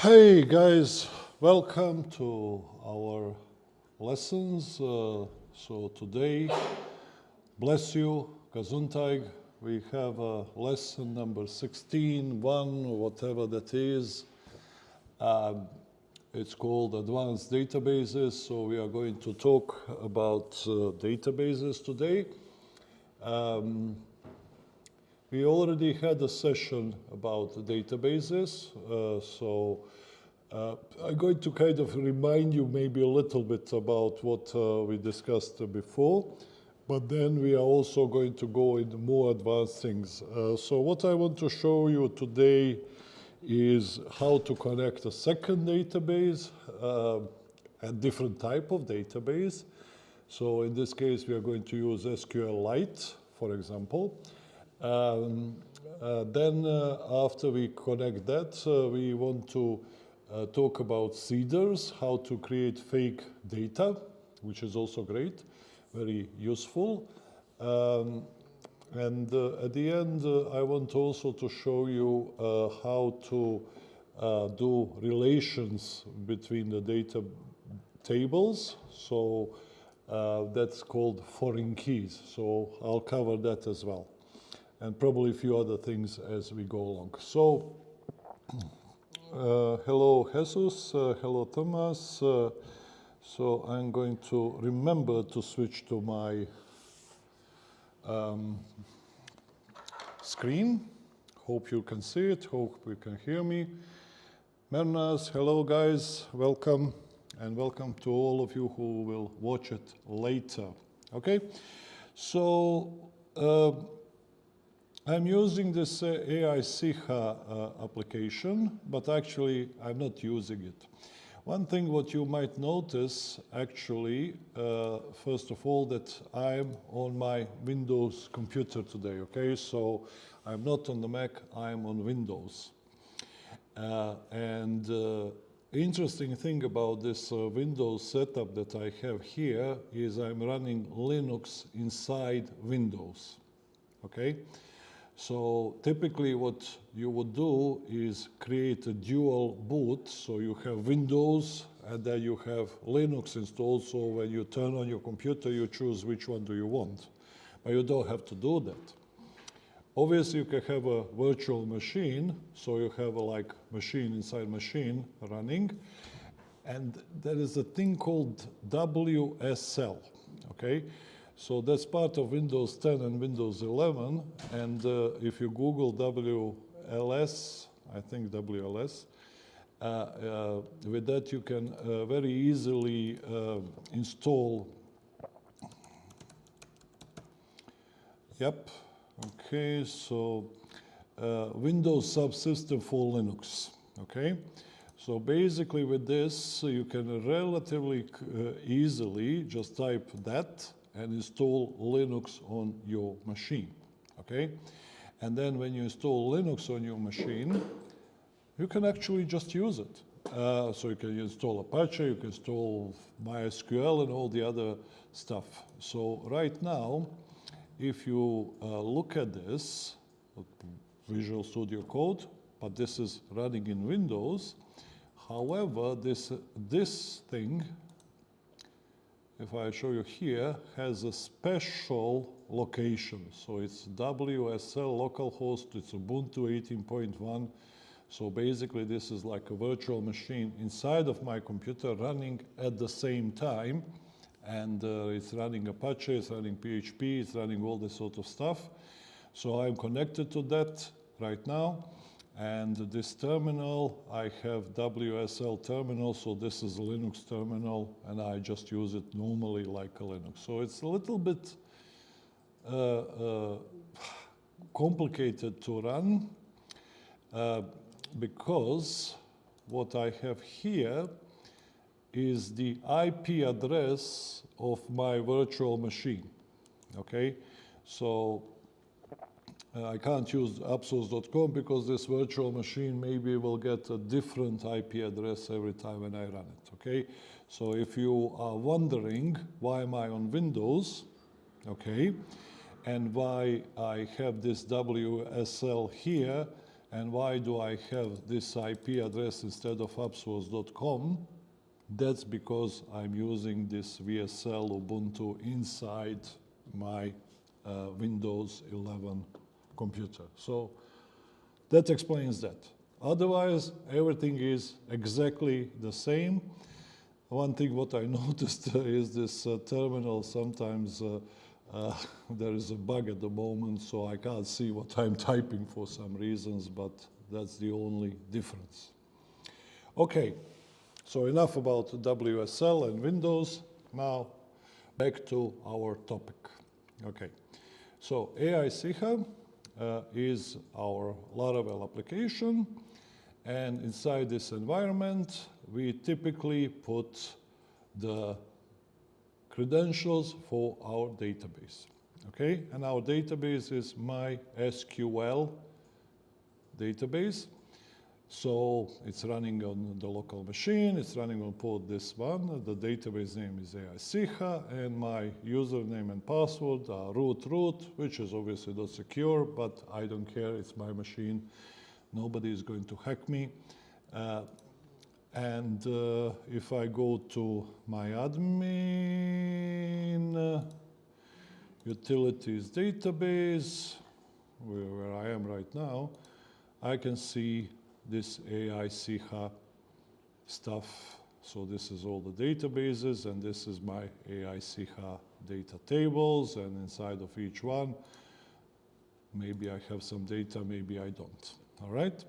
Hey guys, welcome to our lessons. So today, bless you, Gesundheit. We have lesson number 16, 1, whatever that is. It's called Advanced Databases. So we are going to talk about databases today. We already had a session about databases, I'm going to kind of remind you maybe a little bit about what we discussed before, but then we are also going to go into more advanced things. So what I want to show you today is how to connect a second database, a different type of database. So in this case, we are going to use Sqlite, for example. Then after we connect that, we want to talk about seeders, how to create fake data, which is also great, very useful. And at the end, I want also to show you how to do relations between the data tables. So that's called foreign keys. So I'll cover that as well, and probably a few other things as we go along. So, hello Jesus, hello Thomas. So I'm going to remember to switch to my screen. Hope you can see it, hope you can hear me. Mernas, hello guys, welcome, and welcome to all of you who will watch it later. Okay, so I'm using this AI Siha application, but actually I'm not using it. One thing what you might notice actually, first of all, that I'm on my Windows computer today, okay? So I'm not on the Mac, I'm on Windows. Interesting thing about this Windows setup that I have here is I'm running Linux inside Windows, okay? So typically what you would do is create a dual boot. So you have Windows and then you have Linux installed. So when you turn on your computer, you choose which one do you want. But you don't have to do that. Obviously, you can have a virtual machine. So you have a like machine inside machine running. And there is a thing called Wsl, okay? So that's part of Windows 10 and Windows 11. And if you Google WLS, I think WLS, with that you can very easily install. Yep, okay, so Windows Subsystem for Linux, okay? So basically with this, you can relatively easily just type that and install Linux on your machine, okay? And then when you install Linux on your machine, you can actually just use it. So you can install Apache, you can install MySQL and all the other stuff. So right now, if you look at this, Visual Studio Code, but this is running in Windows. However, this thing, if I show you here, has a special location. So it's WSL localhost, it's Ubuntu 18.1. So basically this is like a virtual machine inside of my computer running at the same time. And it's running Apache, it's running PHP, it's running all this sort of stuff. So I'm connected to that right now. And this terminal, I have Wsl Terminal, so this is a Linux terminal, and I just use it normally like a Linux. So it's a little bit complicated to run because what I have here is the IP address of my virtual machine, okay? So I can't use appsource.com because this virtual machine maybe will get a different IP address every time when I run it, okay? So if you are wondering why am I on Windows, okay, and why I have this WSL here And why do I have this IP address instead of appsource.com? That's because I'm using this Wsl Ubuntu inside my Windows 11 computer. So that explains that. Otherwise, everything is exactly the same. One thing what I noticed is this terminal, sometimes there is a bug at the moment, so I can't see what I'm typing for some reasons, but that's the only difference. Okay, so enough about WSL and Windows. Now back to our topic. Okay, so AI-SIHA is our Laravel application, and inside this environment we typically put the credentials for our database. Okay, and our database is MySQL database. So it's running on the local machine, it's running on port this one, the database name is AI-SIHA, and my username and password are root, which is obviously not secure, but I don't care, it's my machine. Nobody is going to hack me. And if I go to my admin utilities database, where I am right now, I can see this AI-SIHA stuff. So this is all the databases, and this is my AI-SIHA data tables, and inside of each one, maybe I have some data, maybe I don't. All right?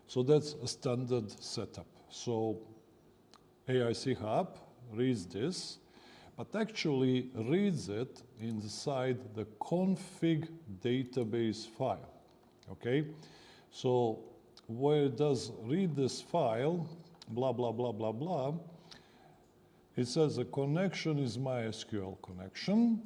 So that's a standard setup. So AI-SIHA app reads this, but actually reads it inside the config database file. Okay? So where it does read this file, blah, blah, blah, blah, blah, it says the connection is MySQL connection.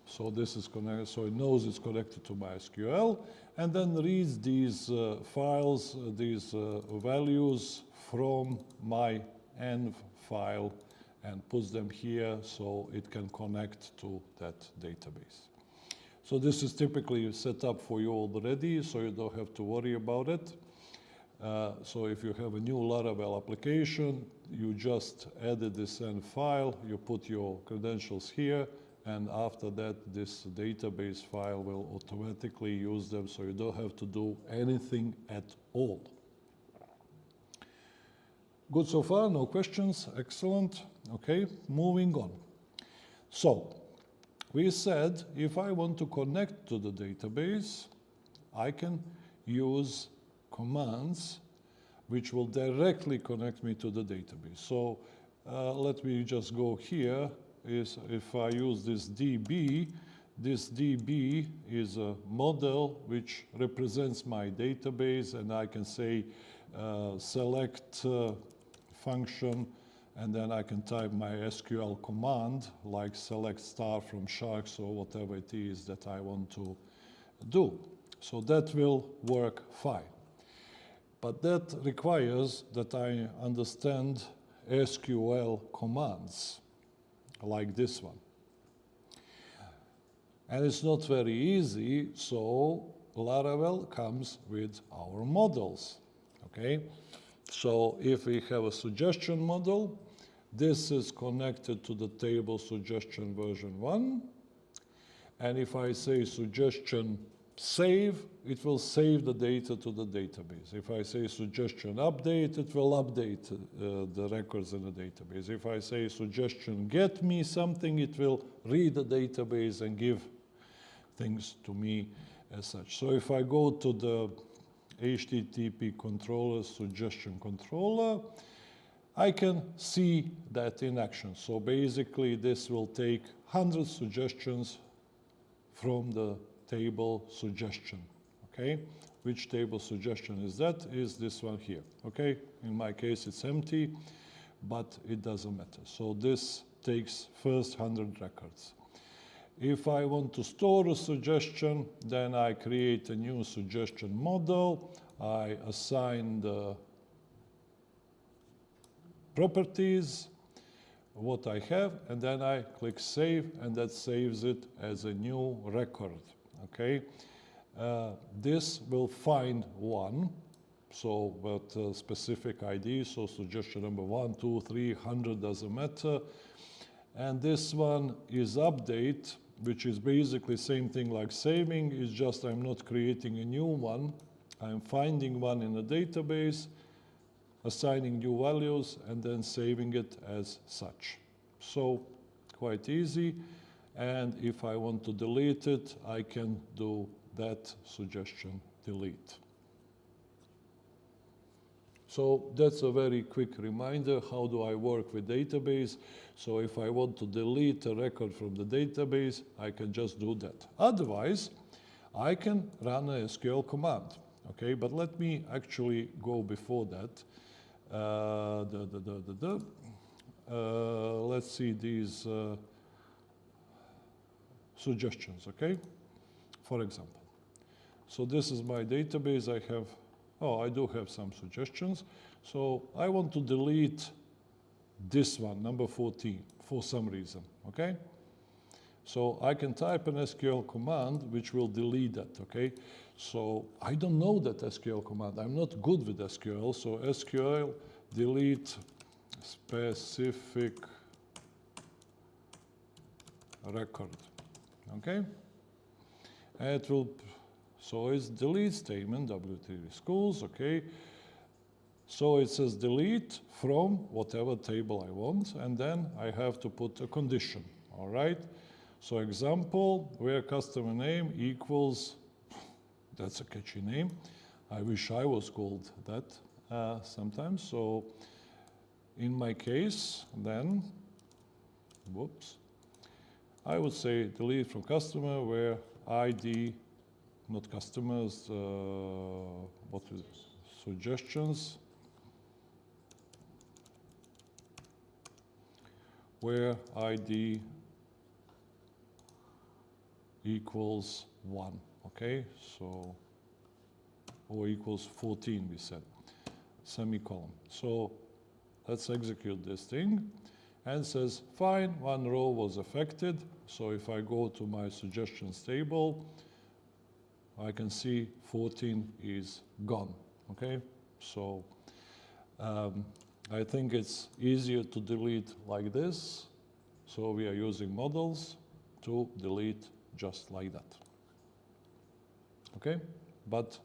So this is connected, so it knows it's connected to MySQL, and then reads these files, these values from my env file and puts them here so it can connect to that database. So this is typically set up for you already, so you don't have to worry about it. So if you have a new Laravel application, you just added this env file, you put your credentials here, and after that, this database file will automatically use them, so you don't have to do anything at all. Good so far, no questions, excellent. Okay, moving on. So, we said if I want to connect to the database, I can use commands which will directly connect me to the database. So, let me just go here. Is if I use this DB is a model which represents my database, and I can say select function, and then I can type my SQL command like select star from sharks or whatever it is that I want to do. So that will work fine. But that requires that I understand SQL commands like this one. And it's not very easy, so Laravel comes with our models, okay? So if we have a suggestion model, this is connected to the table suggestion version 1. And if I say suggestion save, it will save the data to the database. If I say suggestion update, it will update the records in the database. If I say suggestion get me something, it will read the database and give things to me as such. So if I go to the HTTP controller, suggestion controller, I can see that in action. So basically this will take 100 suggestions from the table suggestion, okay? Which table suggestion is that? Is this one here, okay? In my case it's empty, but it doesn't matter. So this takes first 100 records. If I want to store a suggestion, then I create a new suggestion model. I assign the properties, what I have, and then I click save, and that saves it as a new record, okay? this will find one, so with specific ID, so suggestion number 1, 2, 3, 100, doesn't matter. And this one is update, which is basically same thing like saving, it's just I'm not creating a new one. I'm finding one in a database, assigning new values, and then saving it as such. So quite easy. And if I want to delete it, I can do that suggestion delete. So that's a very quick reminder, how do I work with database? So if I want to delete a record from the database, I can just do that. Otherwise, I can run a SQL command, okay? But let me actually go before that. Let's see these suggestions, okay? For example. So this is my database. I do have some suggestions. So I want to delete this one, number 14, for some reason, okay? So I can type an SQL command which will delete that, okay? So I don't know that SQL command. I'm not good with SQL. So SQL delete specific record, okay? And it will, so it's delete statement, W3 schools, okay? So it says delete from whatever table I want, and then I have to put a condition, all right? So example, where customer name equals, that's a catchy name. I wish I was called that sometimes. So in my case, then, whoops, I would say delete from customer where ID, not customers, what is suggestions, where ID equals 1, okay? So, or equals 14, we said, semicolon. So let's execute this thing, and says, fine, one row was affected. So if I go to my suggestions table, I can see 14 is gone, okay? So I think it's easier to delete like this. So we are using models to delete just like that, okay? But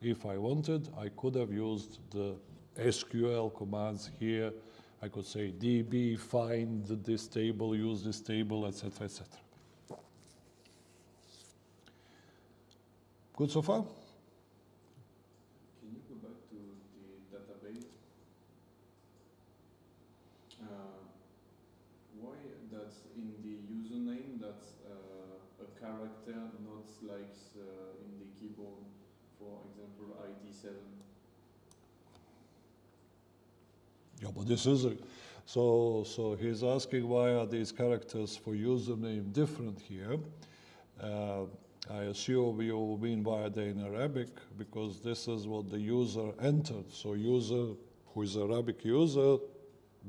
if I wanted, I could have used the SQL commands here. I could say db, find this table, use this table, etc., etc. Good so far? Can you go back to the database? Why that's in the username, that's a character, not like in the keyboard, for example, ID7? Yeah, but this is so he's asking why are these characters for username different here. I assume you mean why are they in Arabic, because this is what the user entered. So user who is Arabic user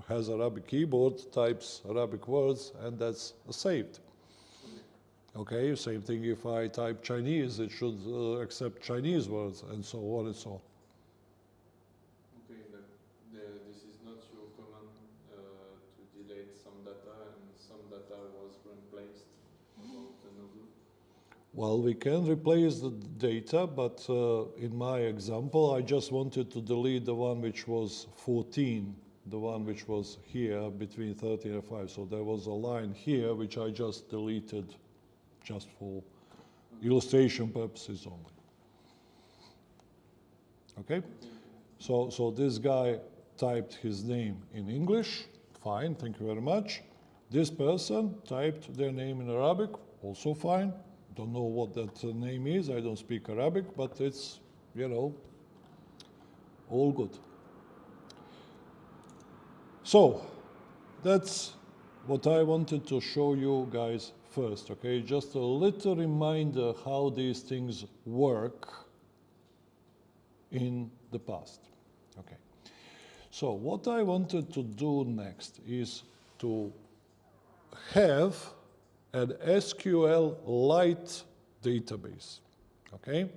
has Arabic keyboard, types Arabic words, and that's saved. Okay, same thing if I type Chinese, it should accept Chinese words, and so on and so on. Okay, this is not your command to delete some data, and some data was replaced about another? Well, we can replace the data, but in my example, I just wanted to delete the one which was 14, the one which was here between 13 and 5. So there was a line here which I just deleted just for illustration purposes only. Okay? So this guy typed his name in English. Fine, thank you very much. This person typed their name in Arabic. Also fine. Don't know what that name is. I don't speak Arabic, but it's, you know, all good. So that's what I wanted to show you guys first, okay? Just a little reminder how these things work in the past, okay? So what I wanted to do next is to have an SQLite database, okay?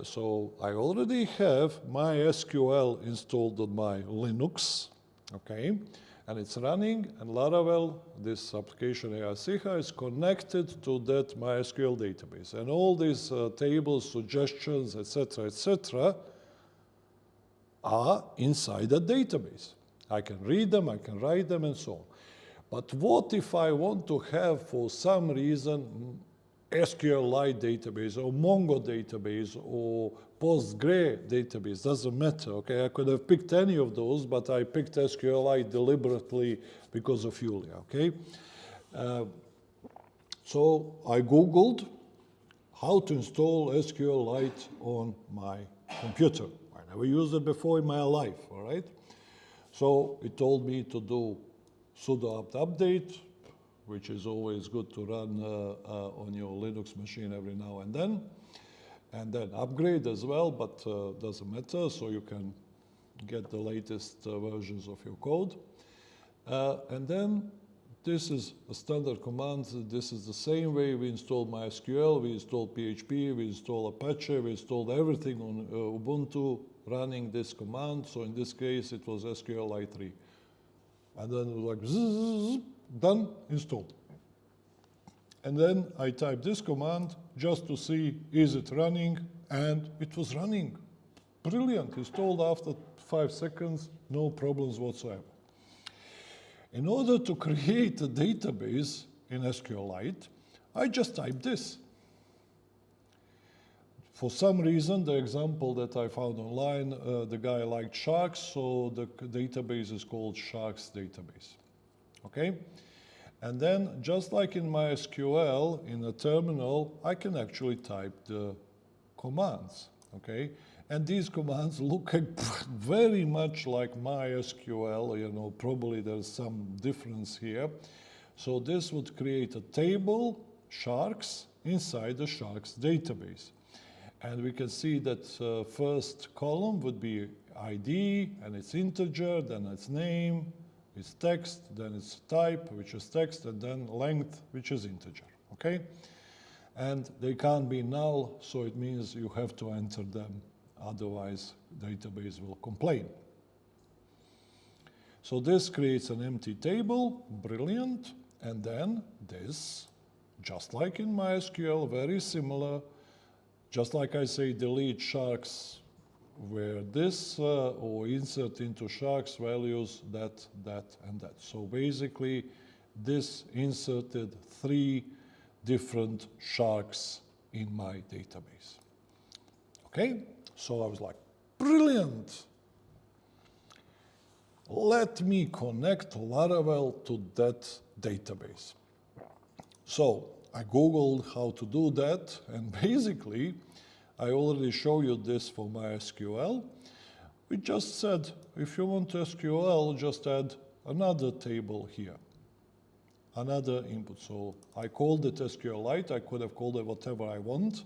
So I already have MySQL installed on my Linux, okay? And it's running, and Laravel, this application AI is connected to that MySQL database. And all these tables, suggestions, etc., are inside the database. I can read them, I can write them, and so on. But what if I want to have, for some reason, SQLite database, or Mongo database, or Postgre database, doesn't matter, okay? I could have picked any of those, but I picked SQLite deliberately because of Julia, okay? So I Googled how to install SQLite on my computer. I never used it before in my life, all right? So it told me to do sudo apt update, which is always good to run on your Linux machine every now and then upgrade as well, but doesn't matter, so you can get the latest versions of your code. And then this is a standard command. This is the same way we installed MySQL, we installed PHP, we installed Apache, we installed everything on Ubuntu running this command. So in this case, it was SQLite 3. And then it was like, zzz, done, installed. And then I typed this command just to see, is it running? And it was running. Brilliant, installed after 5 seconds, no problems whatsoever. In order to create a database in SQLite, I just typed this. For some reason, the example that I found online, the guy liked sharks, so the database is called sharks database, okay? And then, just like in MySQL, in a terminal, I can actually type the commands, okay? And these commands look very much like MySQL, you know, probably there's some difference here. So this would create a table, sharks, inside the sharks database. And we can see that first column would be ID, and it's integer, then it's name, it's text, then it's type, which is text, and then length, which is integer, okay? And they can't be null, so it means you have to enter them, otherwise database will complain. So this creates an empty table, brilliant, and then this, just like in MySQL, very similar, just like I say delete sharks where this or insert into sharks values that, and that. So basically this inserted 3 different sharks in my database. Okay, so I was like, brilliant. Let me connect Laravel to that database. So I Googled how to do that, and basically, I already showed you this for MySQL. We just said, if you want SQL, just add another table here, another input. So I called it SQLite. I could have called it whatever I want,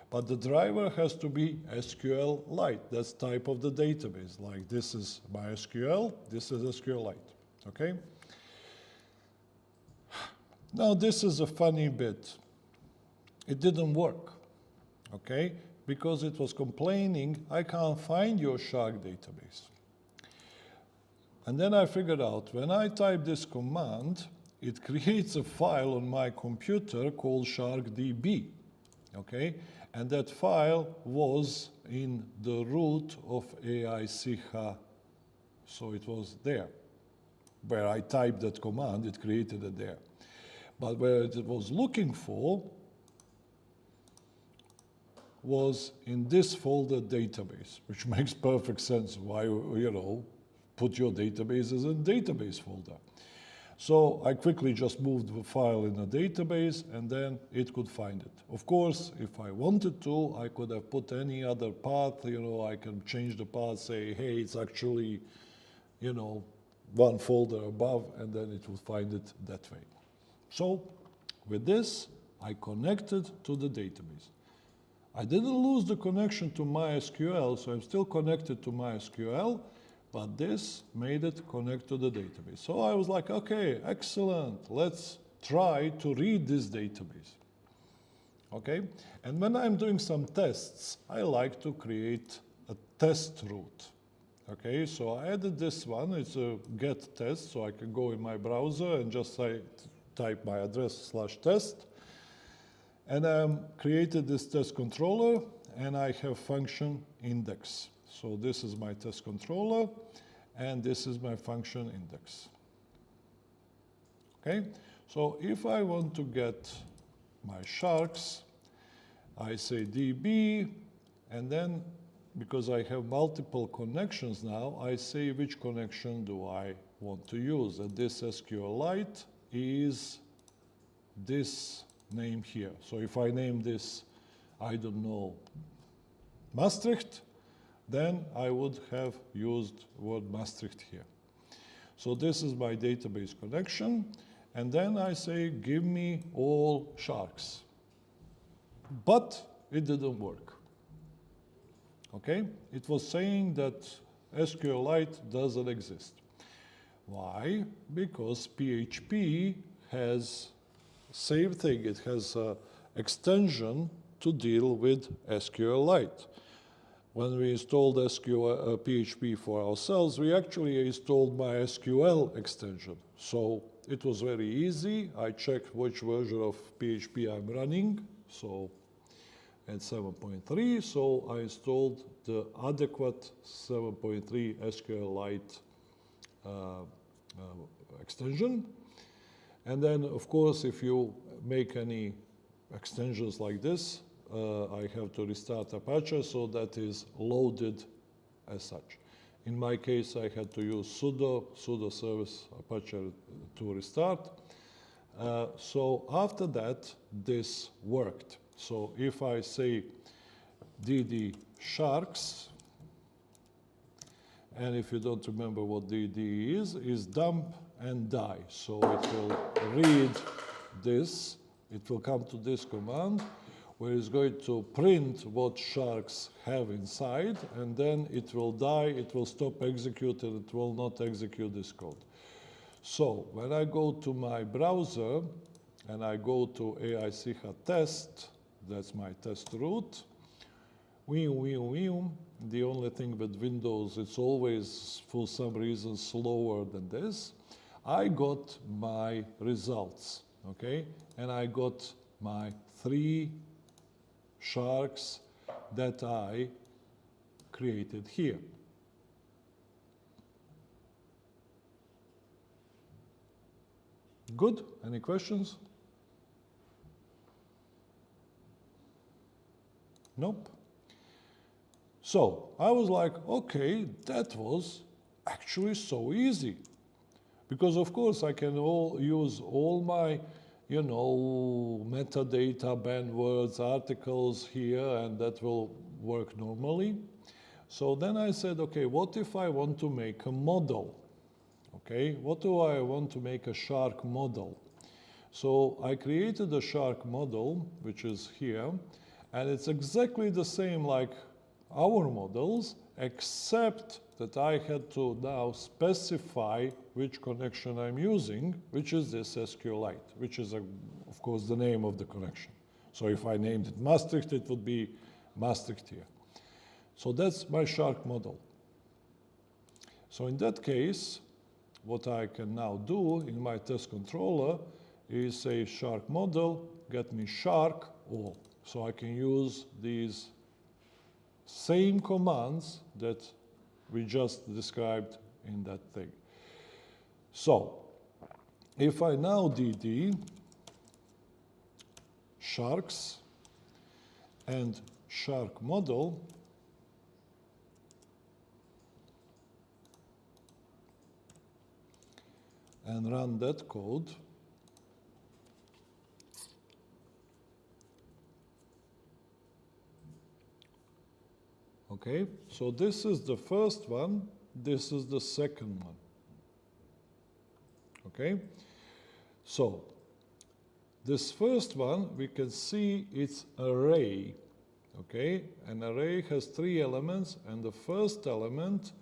but the driver has to be SQLite. That's type of the database. Like this is MySQL, this is SQLite, okay? Now this is a funny bit. It didn't work, okay? Because it was complaining, I can't find your shark database. And then I figured out, when I type this command, it creates a file on my computer called sharkdb, okay? And that file was in the root of AI-Siha, so it was there. Where I typed that command, it created it there. But where it was looking for was in this folder database, which makes perfect sense why, you know, put your databases in database folder. So I quickly just moved the file in a database, and then it could find it. Of course, if I wanted to, I could have put any other path, you know, I can change the path, say, hey, it's actually, you know, one folder above, and then it will find it that way. So with this, I connected to the database. I didn't lose the connection to MySQL, so I'm still connected to MySQL, but this made it connect to the database. So I was like, okay, excellent, let's try to read this database. okay? And when I'm doing some tests, I like to create a test route, okay? So I added this one, it's a get test, so I can go in my browser and just type my address /test. And I created this test controller, and I have function index. So this is my test controller, and this is my function index. Okay? So if I want to get my sharks, I say db, and then because I have multiple connections now, I say which connection do I want to use. And this Sqlite is this name here. So if I name this, I don't know, Maastricht, then I would have used word Maastricht here. So this is my database connection, and then I say, give me all sharks. But it didn't work. Okay? It was saying that Sqlite doesn't exist. Why? Because PHP has same thing. It has an extension to deal with Sqlite. When we installed PHP for ourselves, we actually installed MySQL extension. So it was very easy. I checked which version of PHP I'm running. So at 7.3, so I installed the adequate 7.3 SQLite extension. And then, of course, if you make any extensions like this, I have to restart Apache, so that is loaded as such. In my case, I had to use sudo service Apache to restart. So after that, this worked. So if I say dd sharks, and if you don't remember what dd is dump and die. So it will read this, it will come to this command, where it's going to print what sharks have inside, and then it will die, it will stop executing, it will not execute this code. So when I go to my browser, and I go to AICH test, that's my test route, the only thing with Windows, it's always, for some reason, slower than this. I got my results, okay? And I got my 3 sharks that I created here. Good? Any questions? Nope. So I was like, okay, that was actually so easy. Because of course I can use all my, you know, metadata, banned words, articles here, and that will work normally. So then I said, okay, what if I want to make a model? Okay, what do I want to make a shark model? So I created a shark model, which is here, and it's exactly the same like our models, except that I had to now specify which connection I'm using, which is this Sqlite, which is, of course, the name of the connection. So if I named it Maastricht, it would be Maastricht here. So that's my shark model. So in that case, what I can now do in my test controller is say shark model, get me shark all. So I can use these same commands that we just described in that thing. So if I now dd sharks and shark model, and run that code, okay, so this is the first one, this is the second one. Okay, so this first one we can see it's array. Okay, an array has 3 elements, and the first element,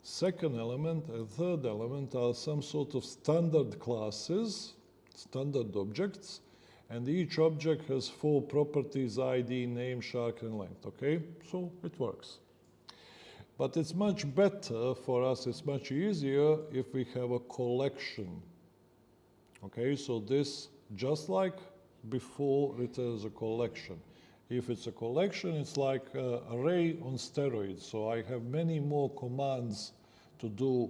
second element, and third element are some sort of standard classes, standard objects, and each object has 4 properties: ID, name, shark, and length, okay? So it works. But it's much better for us, it's much easier if we have a collection. Okay, so this, just like before, returns a collection. If it's a collection, it's like an array on steroids. So I have many more commands to do,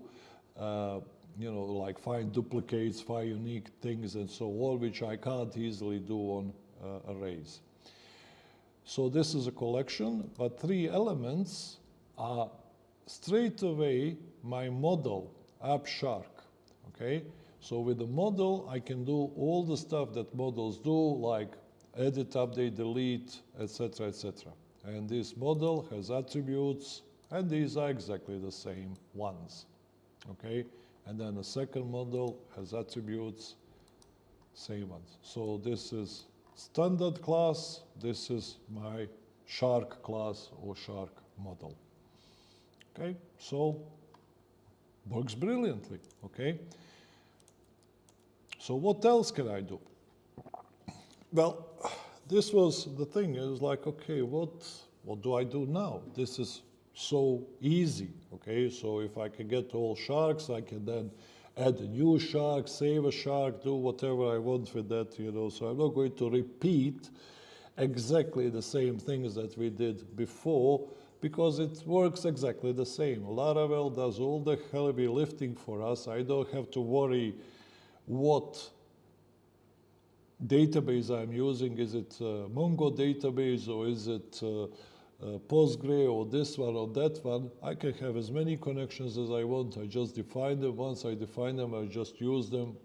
you know, like find duplicates, find unique things, and so on, which I can't easily do on arrays. So this is a collection, but 3 elements are straight away my model, app shark, okay? So with the model, I can do all the stuff that models do, like edit, update, delete, etc., etc. And this model has attributes, and these are exactly the same ones, okay? And then the second model has attributes, same ones. So this is standard class, this is my shark class or shark model. Okay, so works brilliantly, okay? So what else can I do? Well, this was the thing. It was like, okay, what do I do now? This is so easy, okay? So if I can get all sharks, I can then add a new shark, save a shark, do whatever I want with that, you know. So I'm not going to repeat exactly the same things that we did before, because it works exactly the same. Laravel does all the heavy lifting for us. I don't have to worry what database I'm using. Is it Mongo database, or is it Postgre, or this one or that one? I can have as many connections as I want. I just define them. Once I define them, I just use them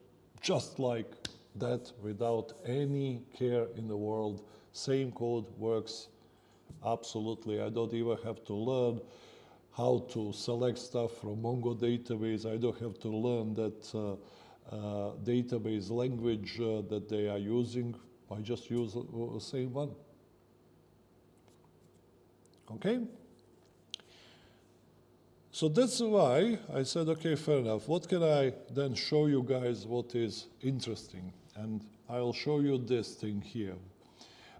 just like that, without any care in the world. Same code works absolutely. I don't even have to learn how to select stuff from Mongo database. I don't have to learn that database language that they are using. I just use the same one. Okay? So that's why I said, okay, fair enough. What can I then show you guys what is interesting? And I'll show you this thing here.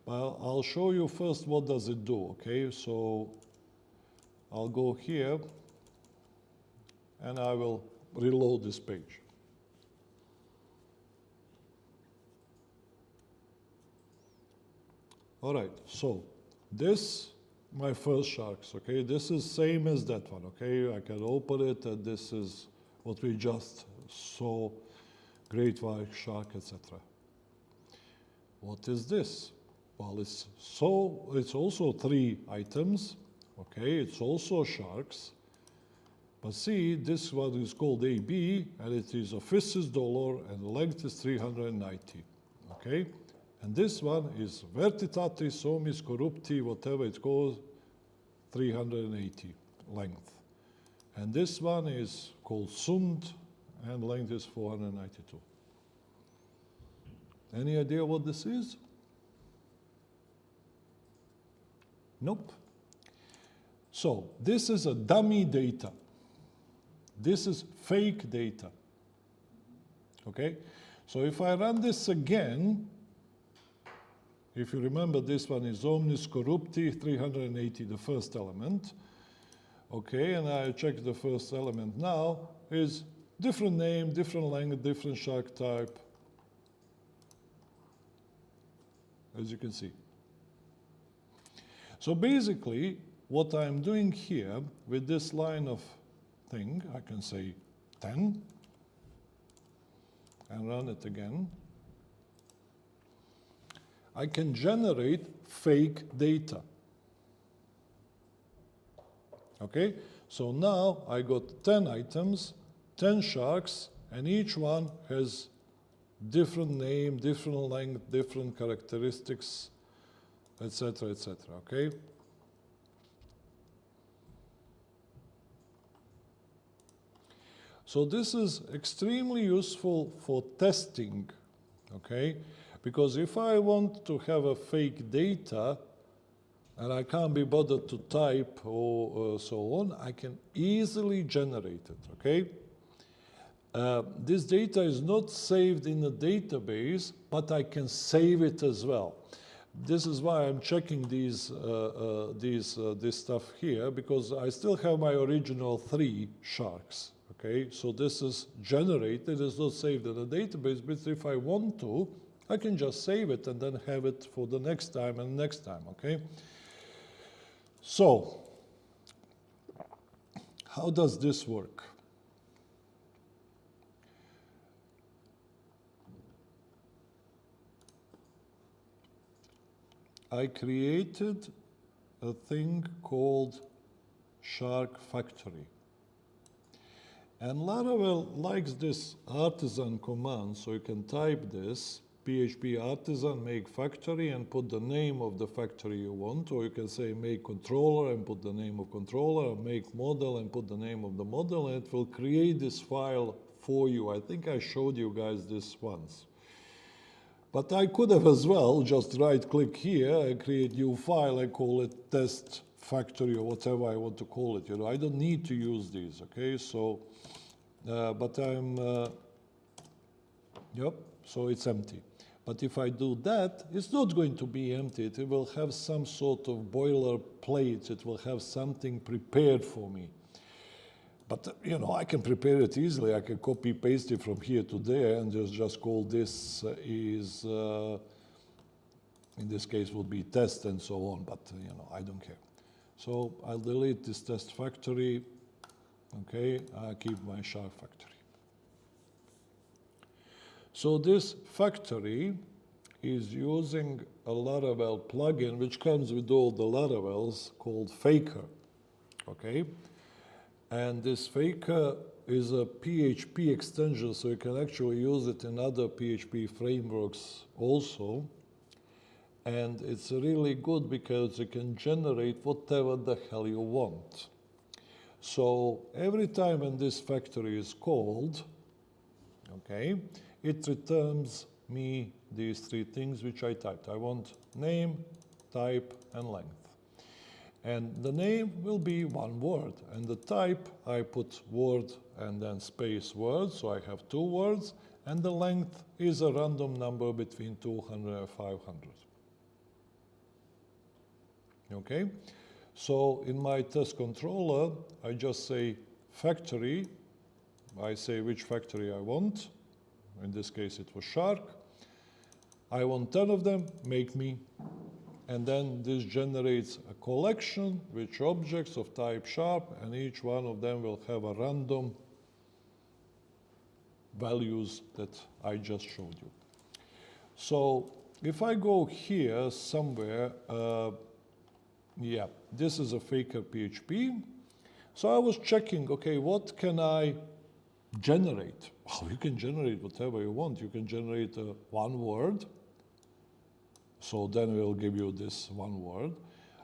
I'll show you first what does it do, okay? So I'll go here and I will reload this page. All right, so this, my first sharks, okay? This is same as that one, okay? I can open it, and this is what we just saw, great white shark, etc. What is this? Well, it's also 3 items, okay? It's also sharks. But see, this one is called AB, and it is office is $, and the length is 390, okay? And this one is vertitati, somis, corrupti, whatever it's called, 380 length. And this one is called sund, and length is 492. Any idea what this is? Nope. So this is a dummy data. This is fake data. Okay? So if I run this again, if you remember, this one is omnis corrupti 380, the first element. Okay, and I check the first element now, is different name, different length, different shark type, as you can see. So basically, what I'm doing here with this line of thing, I can say 10 and run it again. I can generate fake data. Okay, so now I got 10 items, 10 sharks, and each one has different name, different length, different characteristics, etc., etc., okay? So this is extremely useful for testing, okay? Because if I want to have a fake data and I can't be bothered to type or so on, I can easily generate it, okay? This data is not saved in a database, but I can save it as well. This is why I'm checking this stuff here, because I still have my original 3 sharks. Okay, so this is generated, it's not saved in a database, but if I want to, I can just save it and then have it for the next time and next time. Okay, so how does this work? I created a thing called Shark Factory. And Laravel likes this artisan command, so you can type this, PHP artisan make factory, and put the name of the factory you want, or you can say make controller and put the name of controller, or make model and put the name of the model, and it will create this file for you. I think I showed you guys this once. But I could have as well just right-click here and create new file and call it test factory or whatever I want to call it. You know, I don't need to use these. Okay, so but I'm yep. So it's empty. But if I do that, it's not going to be empty. It will have some sort of boilerplate. It will have something prepared for me. But you know, I can prepare it easily. I can copy paste it from here to there and just call this is in this case would be test and so on. But you know, I don't care. So I'll delete this test factory. Okay, I keep my Shark factory. So this factory is using a Laravel plugin which comes with all the Laravels called Faker. Okay. And this Faker is a PHP extension, so you can actually use it in other PHP frameworks also. And it's really good because you can generate whatever the hell you want. So every time when this factory is called, okay, it returns me these 3 things which I typed. I want name, type, and length. And the name will be 1 word, and the type I put word and then space word, so I have 2 words, and the length is a random number between 200 and 500. Okay, so in my test controller, I just say factory, I say which factory I want, in this case it was Shark, I want 10 of them, make me. And then this generates a collection with objects of type sharp, and each one of them will have a random values that I just showed you. So if I go here somewhere, yeah, this is a Faker PHP. So I was checking, okay, what can I generate? Oh, you can generate whatever you want. You can generate 1 word. So then we'll give you this 1 word.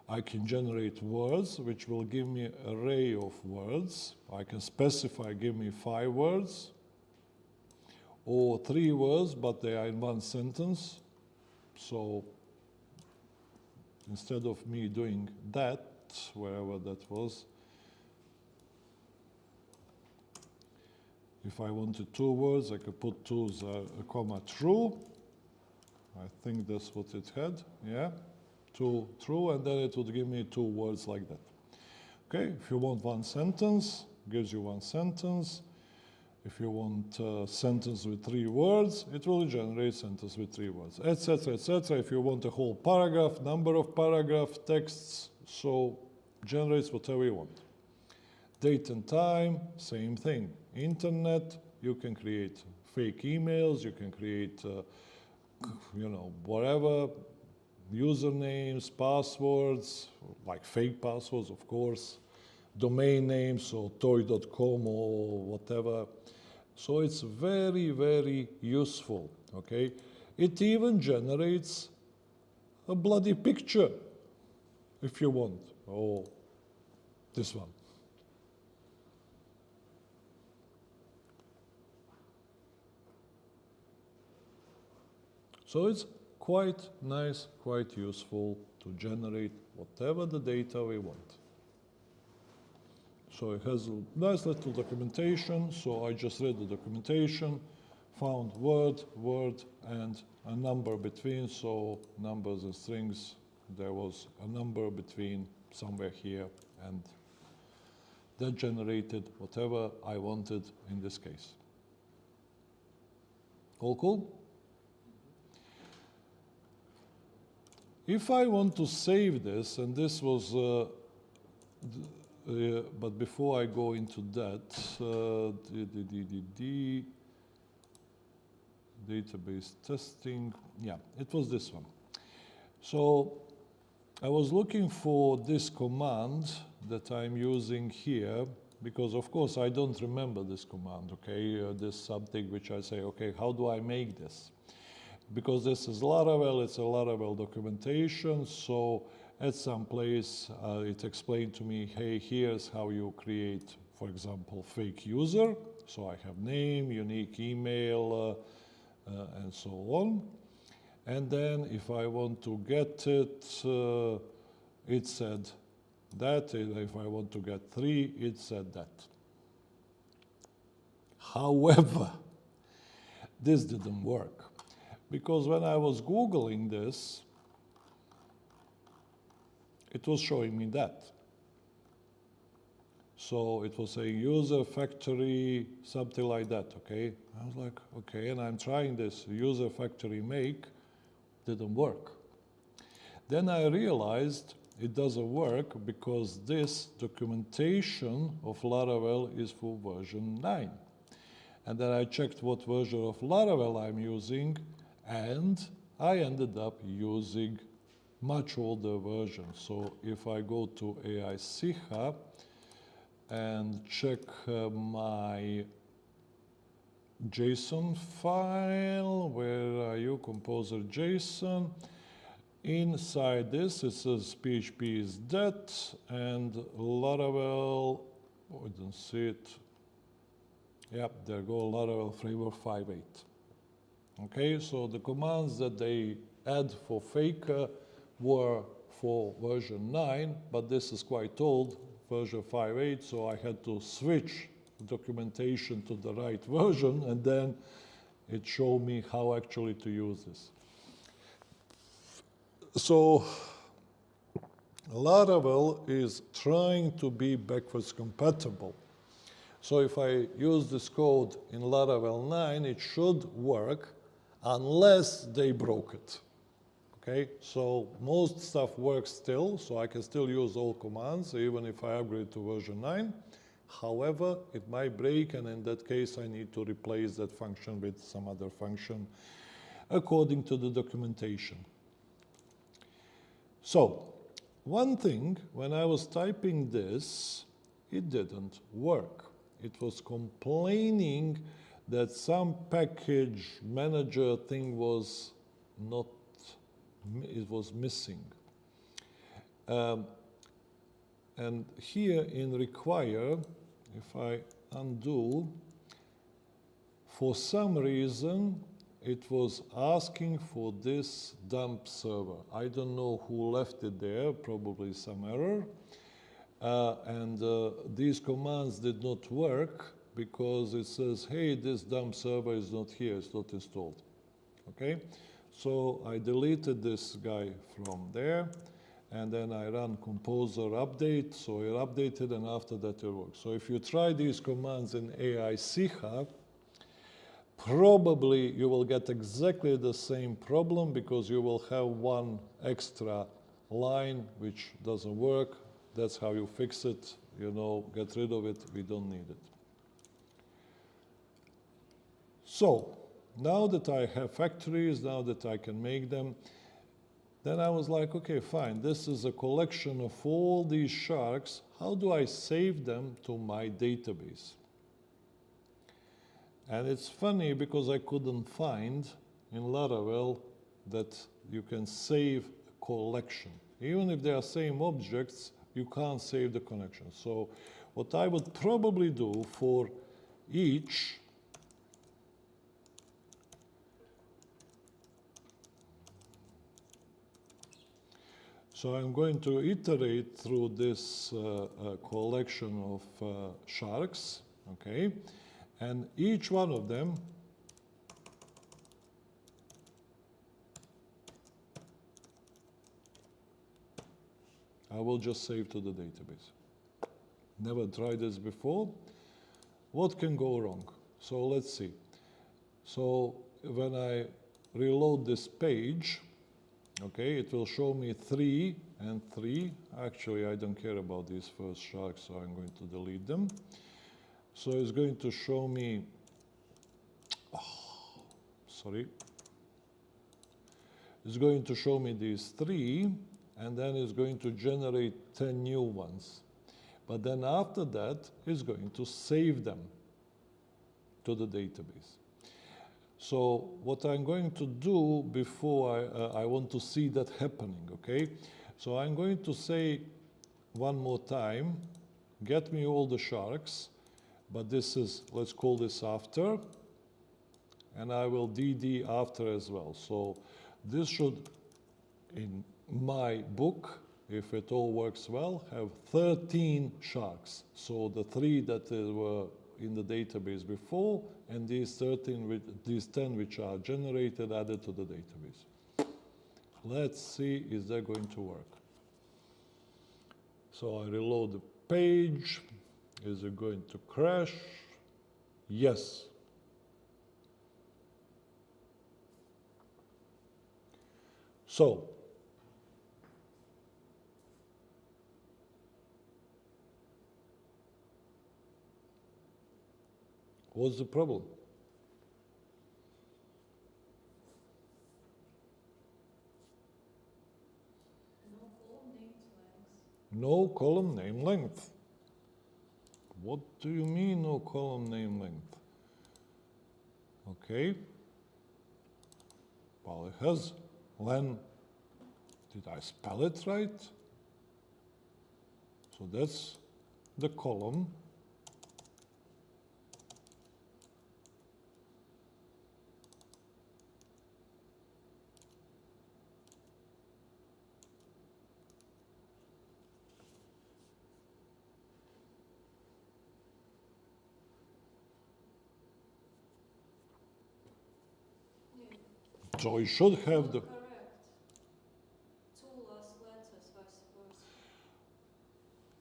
I can generate words, which will give me an array of words. I can specify, give me 5 words, or 3 words, but they are in 1 sentence. So instead of me doing that, wherever that was, if I wanted 2 words, I could put 2 comma true. I think that's what it had, yeah, 2 true, and then it would give me 2 words like that. Okay, if you want 1 sentence, gives you 1 sentence. If you want a sentence with 3 words, it will generate sentence with 3 words, etc., etc. If you want a whole paragraph, number of paragraph texts, so generates whatever you want. Date and time, same thing. Internet, you can create fake emails, you can create you know, whatever, usernames, passwords, like fake passwords, of course, domain names, so toy.com or whatever. So it's very, very useful, okay? It even generates a bloody picture, if you want, or this one. So it's quite nice, quite useful to generate whatever the data we want. So it has a nice little documentation. So I just read the documentation, found word, and a number between. So numbers and strings, there was a number between somewhere here, and that generated whatever I wanted in this case. All cool? If I want to save this, and this was, but before I go into that, database testing, yeah, it was this one. So I was looking for this command that I'm using here, because of course I don't remember this command, okay? This something which I say, okay, how do I make this? Because this is Laravel, it's a Laravel documentation, so at some place it explained to me, hey, here's how you create, for example, fake user. So I have name, unique email, and so on. And then if I want to get it, it said that. If I want to get 3, it said that. However, this didn't work. Because when I was Googling this, it was showing me that. So it was saying user factory, something like that, okay? I was like, okay, and I'm trying this user factory make, didn't work. Then I realized it doesn't work because this documentation of Laravel is for version 9. And then I checked what version of Laravel I'm using, and I ended up using much older version. So if I go to AI-Siha and check my JSON file, where are you, composer JSON, inside this it says PHP is dead, and Laravel, oh, I don't see it. Yep, there go Laravel framework 5.8. Okay, so the commands that they add for Faker were for version 9, but this is quite old, version 5.8, so I had to switch documentation to the right version, and then it showed me how actually to use this. So Laravel is trying to be backwards compatible. So if I use this code in Laravel 9, it should work unless they broke it. Okay, so most stuff works still, so I can still use all commands even if I upgrade to version 9. However, it might break, and in that case I need to replace that function with some other function according to the documentation. So one thing, when I was typing this, it didn't work. It was complaining that some package manager thing was not, it was missing. And here in require, if I undo, for some reason, it was asking for this dump server. I don't know who left it there, probably some error. These commands did not work because it says, hey, this dump server is not here, it's not installed. Okay, so I deleted this guy from there, and then I run composer update, so it updated, and after that it works. So if you try these commands in AI-Siha, probably you will get exactly the same problem because you will have one extra line which doesn't work. That's how you fix it, you know, get rid of it, we don't need it. So, now that I have factories, now that I can make them, then I was like, okay, fine, this is a collection of all these sharks, how do I save them to my database? And it's funny because I couldn't find in Laravel that you can save a collection. Even if they are same objects, you can't save the connection. So what I would probably do for each, So I'm going to iterate through this collection of sharks, okay? And each one of them I will just save to the database. Never tried this before. What can go wrong? So let's see. So when I reload this page, okay, it will show me 3 and 3. Actually, I don't care about these first sharks, so I'm going to delete them. So it's going to show me, sorry. It's going to show me these 3, and then it's going to generate 10 new ones. But then after that, it's going to save them to the database. So what I'm going to do before I want to see that happening, okay? So I'm going to say one more time, get me all the sharks, but this is, let's call this after, and I will DD after as well. So this should, in my book, if it all works well, have 13 sharks. So the 3 that were in the database before, and these 10 which are generated added to the database. Let's see, is that going to work? So I reload the page. Is it going to crash? Yes. So what's the problem? No column name length. What do you mean, no column name length? Okay. Well, it has len. Did I spell it right? So that's the column. So you should have the. Correct. 2 last letters, I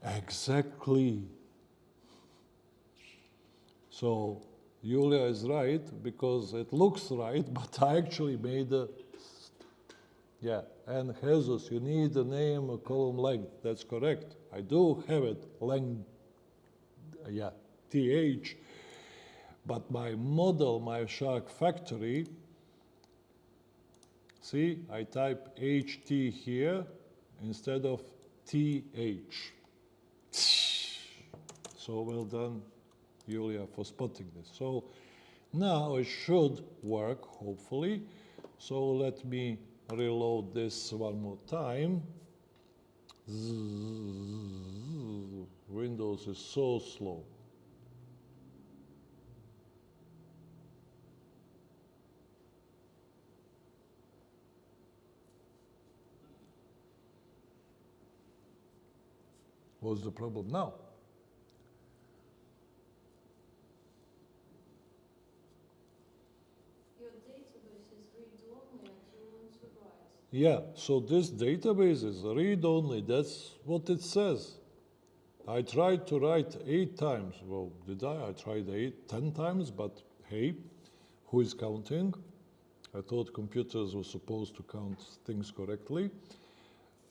suppose. Exactly. So Julia is right because it looks right, but I actually made a. Yeah, and Jesus, you need a name, a column length. That's correct. I do have it, length. Yeah, TH. But my model, my Shark factory, see, I type HT here instead of TH. So well done, Julia, for spotting this. So now it should work, hopefully. So let me reload this one more time. Windows is so slow. What's the problem now? Your database is read-only and you want to write. Yeah, so this database is read-only. That's what it says. I tried to write 8 times. Well, did I? I tried 10 times, but hey, who is counting? I thought computers were supposed to count things correctly.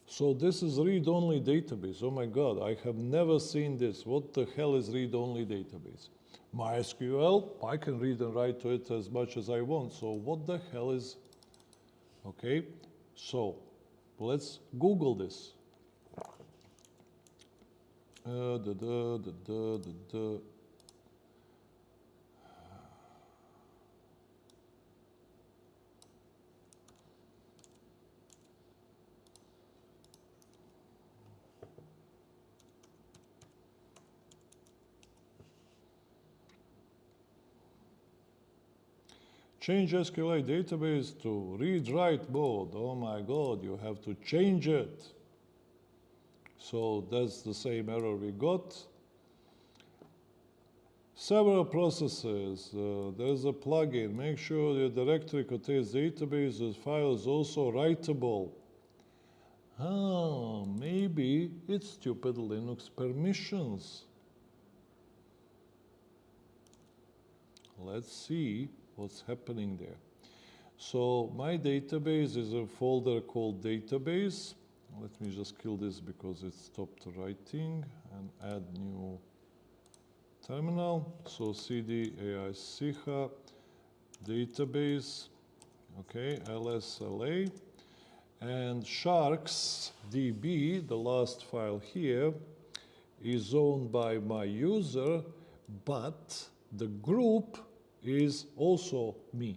So this is read-only database. Oh my God, I have never seen this. What the hell is read-only database? MySQL, I can read and write to it as much as I want. So what the hell is, okay? So let's Google this. Change Sqlite database to read-write mode. Oh my God, you have to change it. So that's the same error we got. Several processes. There's a plugin. Make sure your directory contains databases files also writable. Ah, maybe it's stupid Linux permissions. Let's see what's happening there. So my database is a folder called database. Let me just kill this because it stopped writing and add new terminal. So cd ai siha database, okay, lsla, and sharks db, the last file here, is owned by my user, but the group is also me.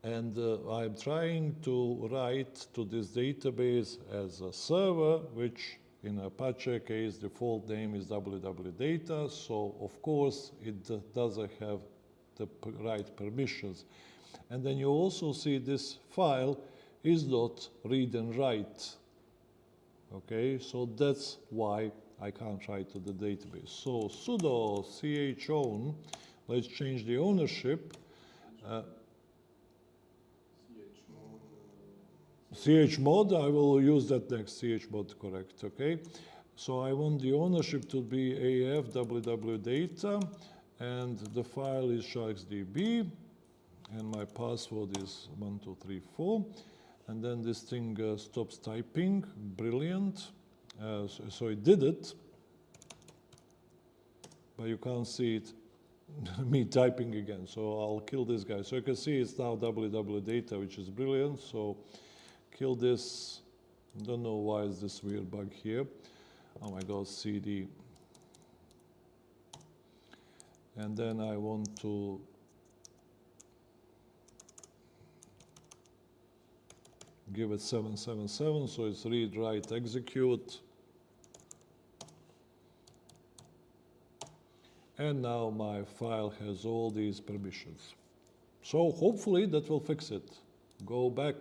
And I'm trying to write to this database as a server, which in Apache case, default name is www.data. So of course, it doesn't have the right permissions. And then you also see this file is not read and write. Okay, so that's why I can't write to the database. So sudo chown, let's change the ownership. Chmod, I will use that next, chmod, correct, okay? So I want the ownership to be AF www data, and the file is sharksdb, and my password is 1234, and then this thing stops typing, brilliant. So it did it, but you can't see it, me typing again, so I'll kill this guy. So you can see it's now www data, which is brilliant, so kill this. Don't know why is this weird bug here. Oh my god, cd. And then I want to give it 777, so it's read, write, execute. And now my file has all these permissions. So hopefully that will fix it. Go back.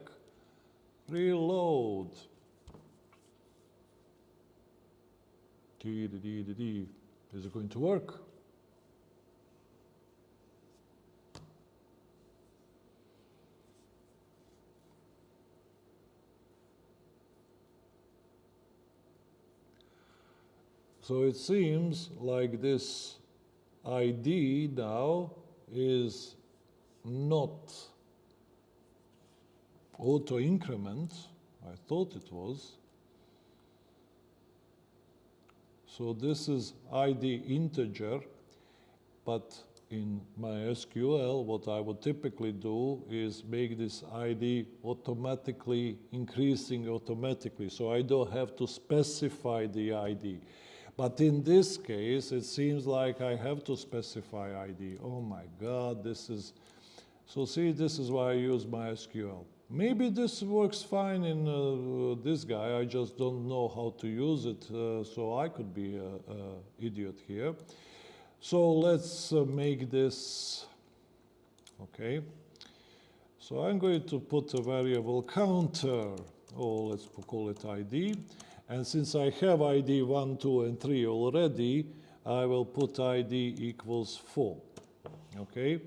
Reload. Is it going to work? So it seems like this ID now is not auto increment. I thought it was. So this is ID integer, but in MySQL, what I would typically do is make this ID automatically increasing automatically. So I don't have to specify the ID. But in this case, it seems like I have to specify ID. Oh my God, this is, so see, this is why I use MySQL. Maybe this works fine in this guy, I just don't know how to use it, so I could be an idiot here. So let's make this, okay. So I'm going to put a variable counter, or let's call it ID. And since I have ID 1, 2, and 3 already, I will put ID equals 4, okay.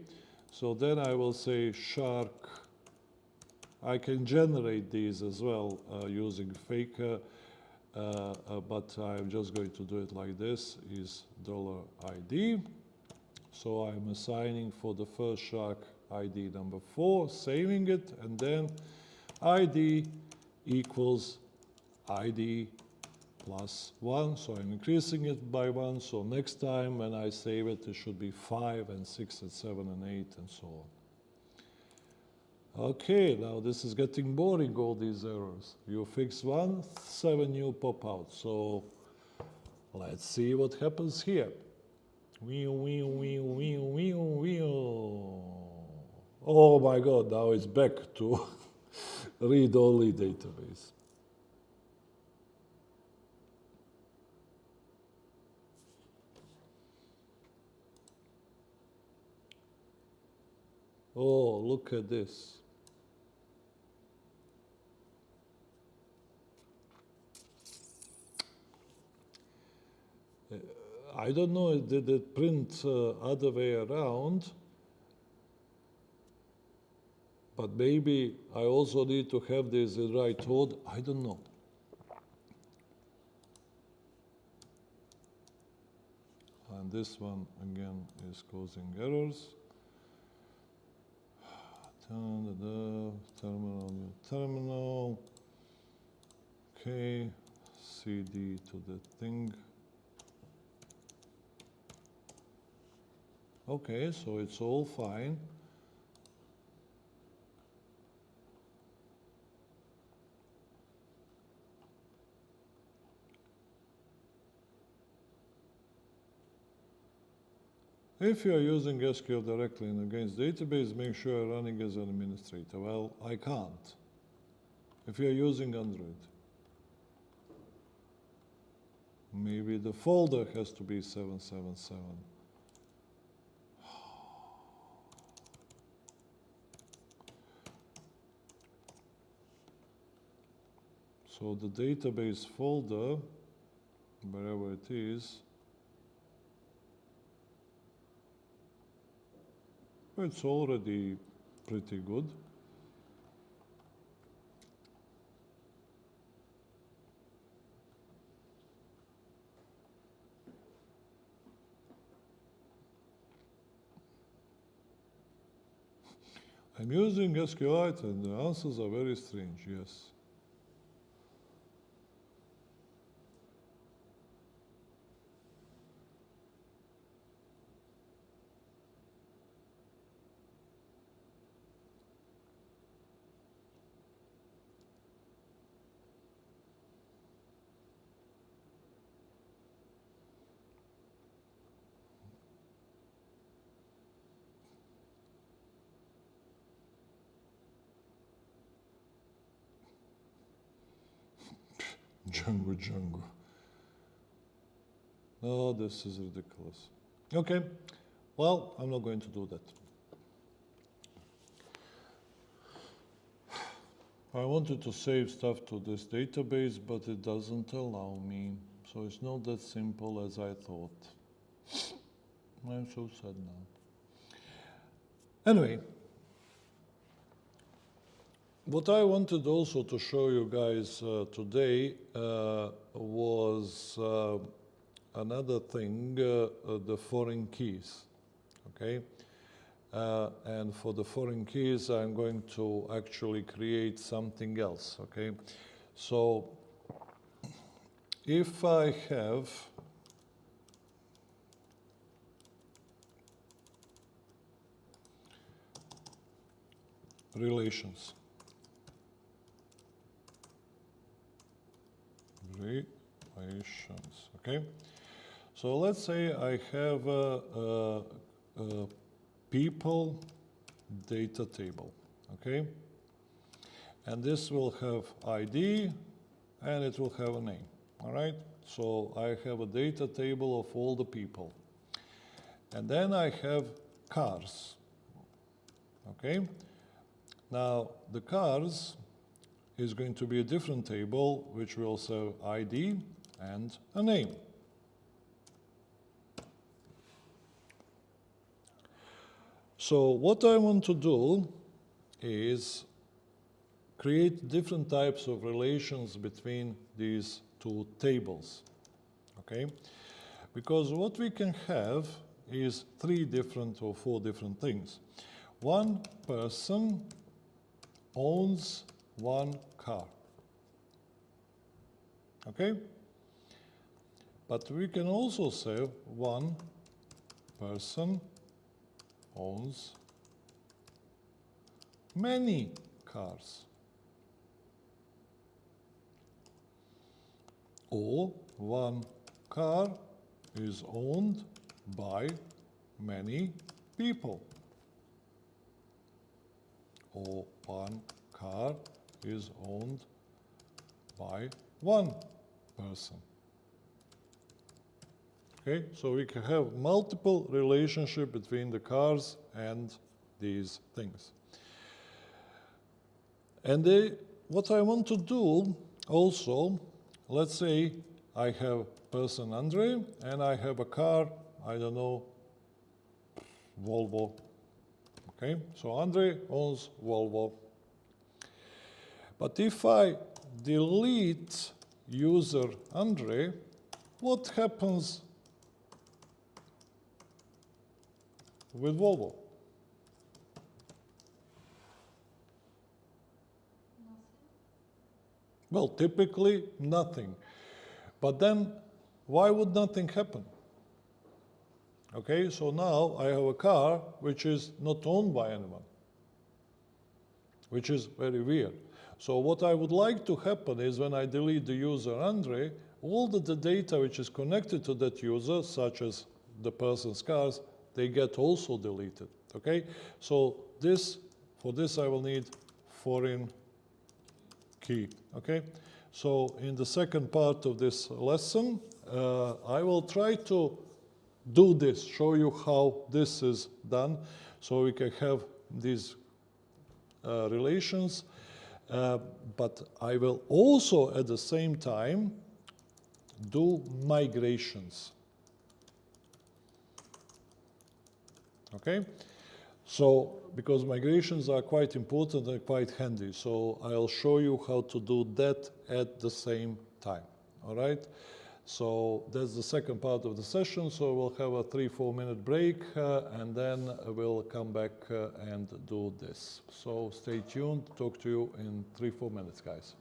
So then I will say shark. I can generate these as well using faker, but I'm just going to do it like this, is $ID. So I'm assigning for the first shark ID number 4, saving it, and then ID equals ID plus 1. So I'm increasing it by 1. So next time when I save it, it should be 5 and 6 and 7 and 8 and so on. Okay, now this is getting boring, all these errors. You fix one, 7 new pop out. So let's see what happens here. Oh my God, now it's back to read-only database. Oh, look at this. I don't know, did it print other way around? But maybe I also need to have this in right order. I don't know. And this one again is causing errors. Terminal, new terminal. Okay, CD to the thing. Okay, so it's all fine. If you are using SQL directly in against database, make sure you're running as an administrator. Well, I can't. If you're using Android, maybe the folder has to be 777. So the database folder, wherever it is, it's already pretty good. I'm using Sqlite and the answers are very strange, yes. Django. No, this is ridiculous. Okay, well, I'm not going to do that. I wanted to save stuff to this database, but it doesn't allow me. So it's not that simple as I thought. I'm so sad now. Anyway, what I wanted also to show you guys today was another thing, the foreign keys, okay? And for the foreign keys, I'm going to actually create something else, okay? So if I have relations, okay? So let's say I have a people data table, okay? And this will have ID and it will have a name, all right? So I have a data table of all the people. And then I have cars, okay? Now the cars is going to be a different table which will have ID and a name. So what I want to do is create different types of relations between these two tables, okay? Because what we can have is 3 different or 4 different things. One person owns 1 car, okay? But we can also say 1 person owns many cars, or 1 car is owned by many people, or 1 car is owned by 1 person. Okay, so we can have multiple relationship between the cars and these things. And what I want to do also, let's say I have person Andre, and I have a car, I don't know, Volvo. Okay, so Andre owns Volvo. But if I delete user Andre, what happens with Volvo? Nothing. Well, typically nothing. But then, why would nothing happen? Okay, so now I have a car which is not owned by anyone, which is very weird. So what I would like to happen is when I delete the user Andre, all the data which is connected to that user, such as the person's cars, they get also deleted. Okay, so for this I will need foreign key. Okay, so in the second part of this lesson, I will try to do this, show you how this is done, so we can have these relations. But I will also at the same time do migrations. Okay? So, because migrations are quite important and quite handy, so I'll show you how to do that at the same time. All right? So that's the second part of the session. So we'll have a 3-4 minute break and then we'll come back and do this. So stay tuned. Talk to you in 3-4 minutes, guys.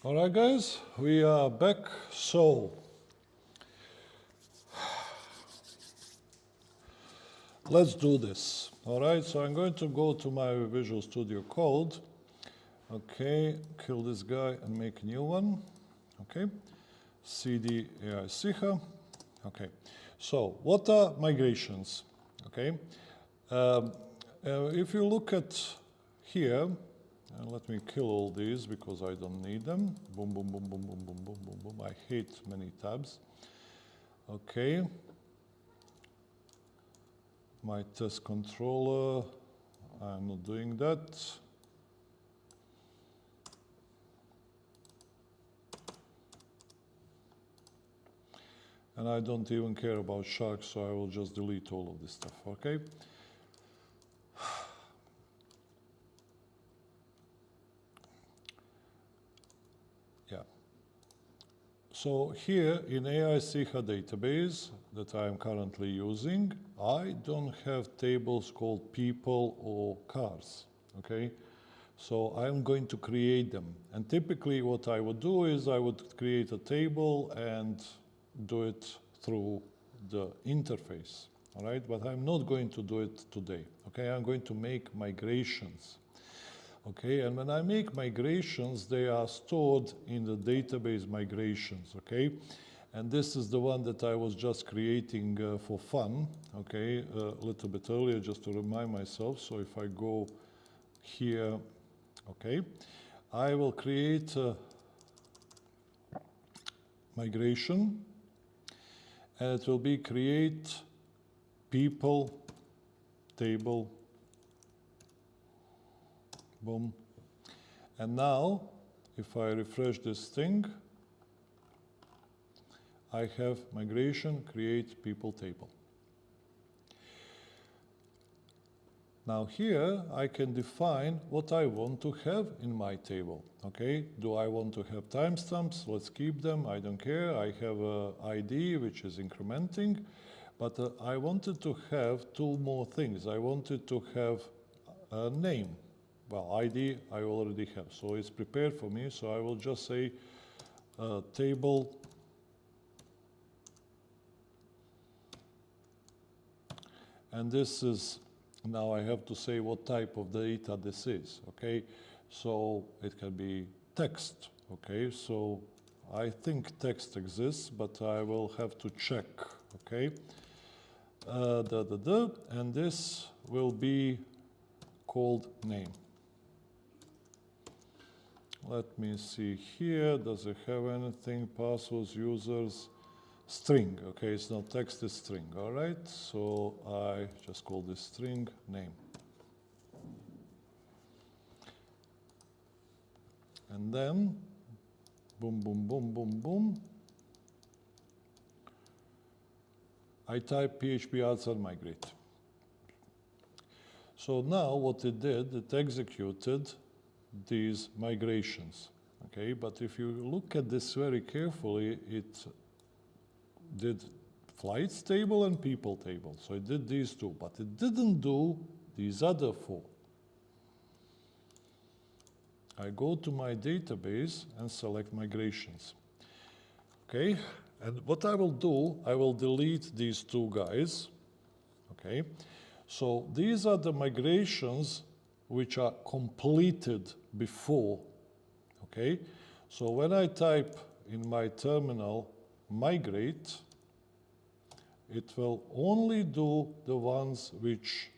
All right, guys, we are back. So let's do this. All right, so I'm going to go to my Visual Studio Code. Okay, kill this guy and make a new one. Okay, cd AI Siha. Okay, so what are migrations? Okay, if you look at here, let me kill all these because I don't need them. Boom, boom, boom, boom, boom, boom, boom, boom, boom. I hate many tabs. Okay. My test controller, I'm not doing that. And I don't even care about sharks, so I will just delete all of this stuff, okay? Yeah. So here in AI Siha database that I'm currently using, I don't have tables called people or cars, okay? So I'm going to create them. And typically what I would do is I would create a table and do it through the interface, all right? But I'm not going to do it today, okay? I'm going to make migrations, okay? And when I make migrations, they are stored in the database migrations, okay? And this is the one that I was just creating for fun, okay? A little bit earlier, just to remind myself. So if I go here, okay, I will create a migration, and it will be create people table, boom. And now, if I refresh this thing, I have migration create people table. Now here, I can define what I want to have in my table, okay? Do I want to have timestamps? Let's keep them, I don't care. I have a ID, which is incrementing, but I wanted to have two more things. I wanted to have a name. Well, ID I already have, so it's prepared for me, so I will just say table and this is. Now I have to say what type of data this is, okay? So it can be text, okay? So I think text exists, but I will have to check, okay? And this will be called name. Let me see here, does it have anything? Passwords, users, string, okay, it's not text, it's string, all right? So I just call this string name. And then, boom, boom, boom, boom, boom. I type PHP adds and migrate. So now what it did, it executed these migrations, okay? But if you look at this very carefully, it did flights table and people table. So it did these two, but it didn't do these other four. I go to my database and select migrations. Okay, and what I will do, I will delete these two guys. Okay, so these are the migrations which are completed before. Okay, so when I type in my terminal migrate, it will only do the ones which,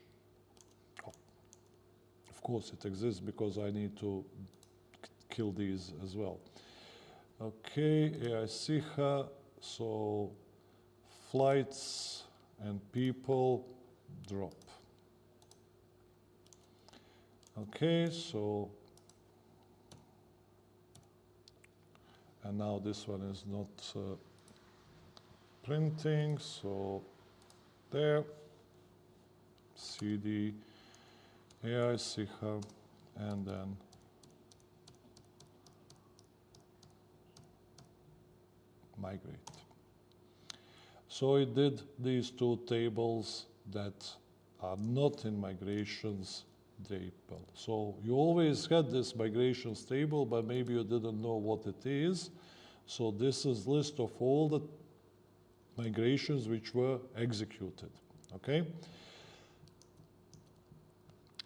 of course it exists because I need to kill these as well. Okay, AI Siha, so flights and people drop. Okay, so, and now this one is not printing, so there, cd AI Siha, and then migrate. So it did these two tables that are not in migrations table. So you always had this migrations table, but maybe you didn't know what it is. So this is list of all the migrations which were executed, okay?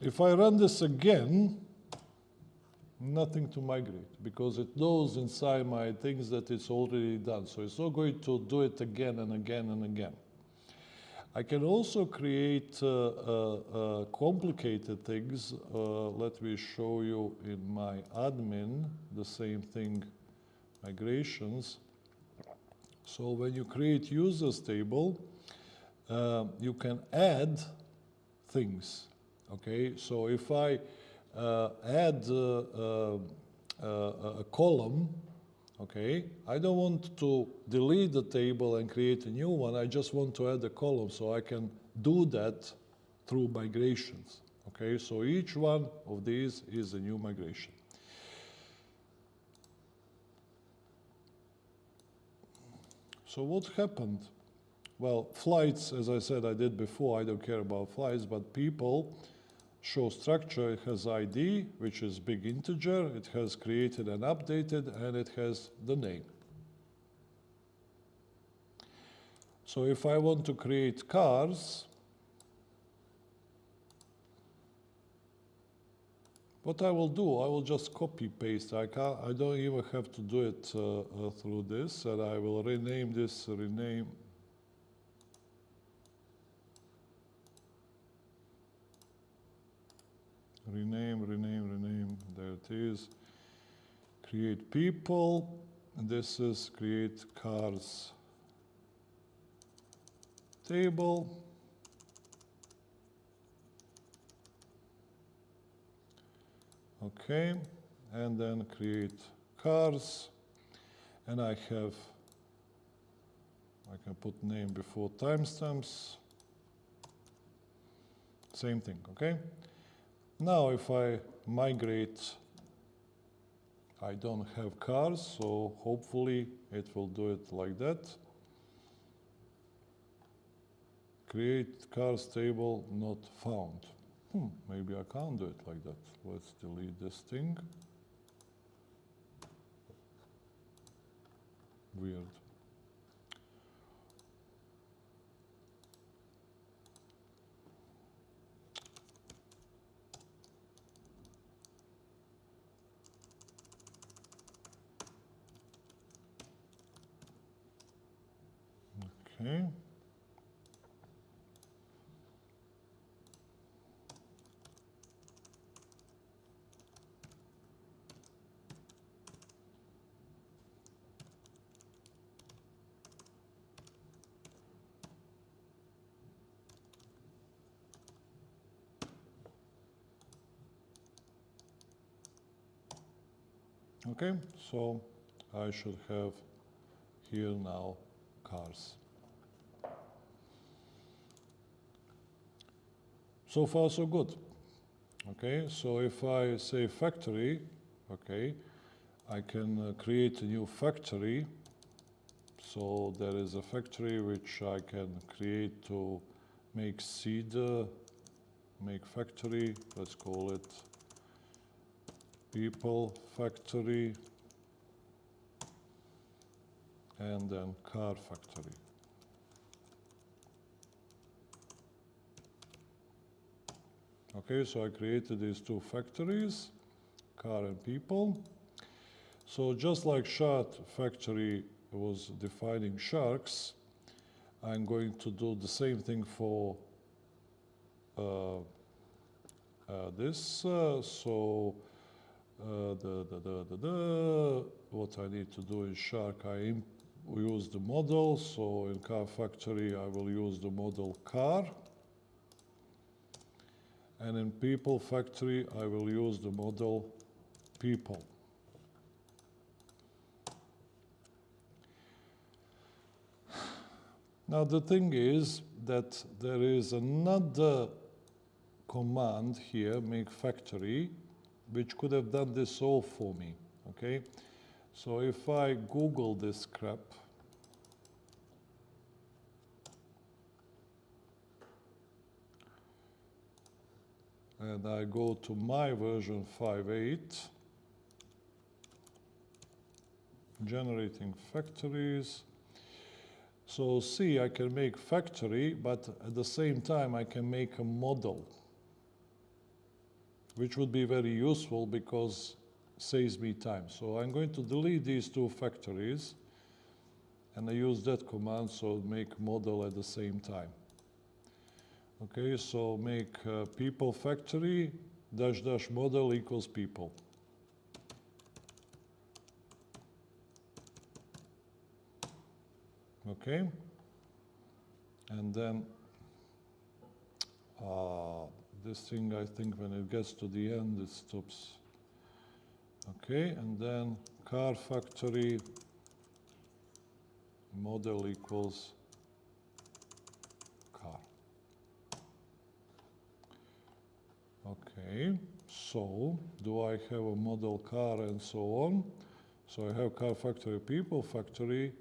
If I run this again, nothing to migrate because it knows inside my things that it's already done. So it's not going to do it again and again and again. I can also create complicated things. Let me show you in my admin the same thing, migrations. So when you create users table, you can add things. Okay, so if I add a column, okay, I don't want to delete the table and create a new one. I just want to add a column, so I can do that through migrations. Okay, so each one of these is a new migration. So what happened? Well, flights, as I said, I did before. I don't care about flights, but people show structure. It has ID, which is big integer. It has created and updated, and it has the name. So if I want to create cars, what I will do, I will just copy paste. I don't even have to do it through this, and I will rename this, rename rename, there it is. Create people, and this is create cars table. Okay, and then create cars, and I can put name before timestamps. Same thing, okay? Now if I migrate, I don't have cars, so hopefully it will do it like that. Create cars table not found. Maybe I can't do it like that. Let's delete this thing. Weird. Okay. Okay, so I should have here now cars. So far, so good. Okay, so if I say factory, okay, I can create a new factory. So there is a factory which I can create to make seed, make factory, let's call it people factory, and then car factory. Okay, so I created these two factories, car and people. So just like shark factory was defining sharks, I'm going to do the same thing for this. What I need to do in shark, I use the model. So in car factory, I will use the model car. And in people factory, I will use the model people. Now the thing is that there is another command here, make factory, which could have done this all for me, okay? So if I Google this crap, and I go to my version 5.8, generating factories. So see, I can make factory, but at the same time I can make a model, which would be very useful because saves me time. So I'm going to delete these two factories, and I use that command, so make model at the same time. Okay, so make people factory dash dash model equals people. Okay, and then this thing, I think when it gets to the end, it stops. Okay, and then car factory model equals car. Okay, so do I have a model car and so on? So I have car factory, people factory,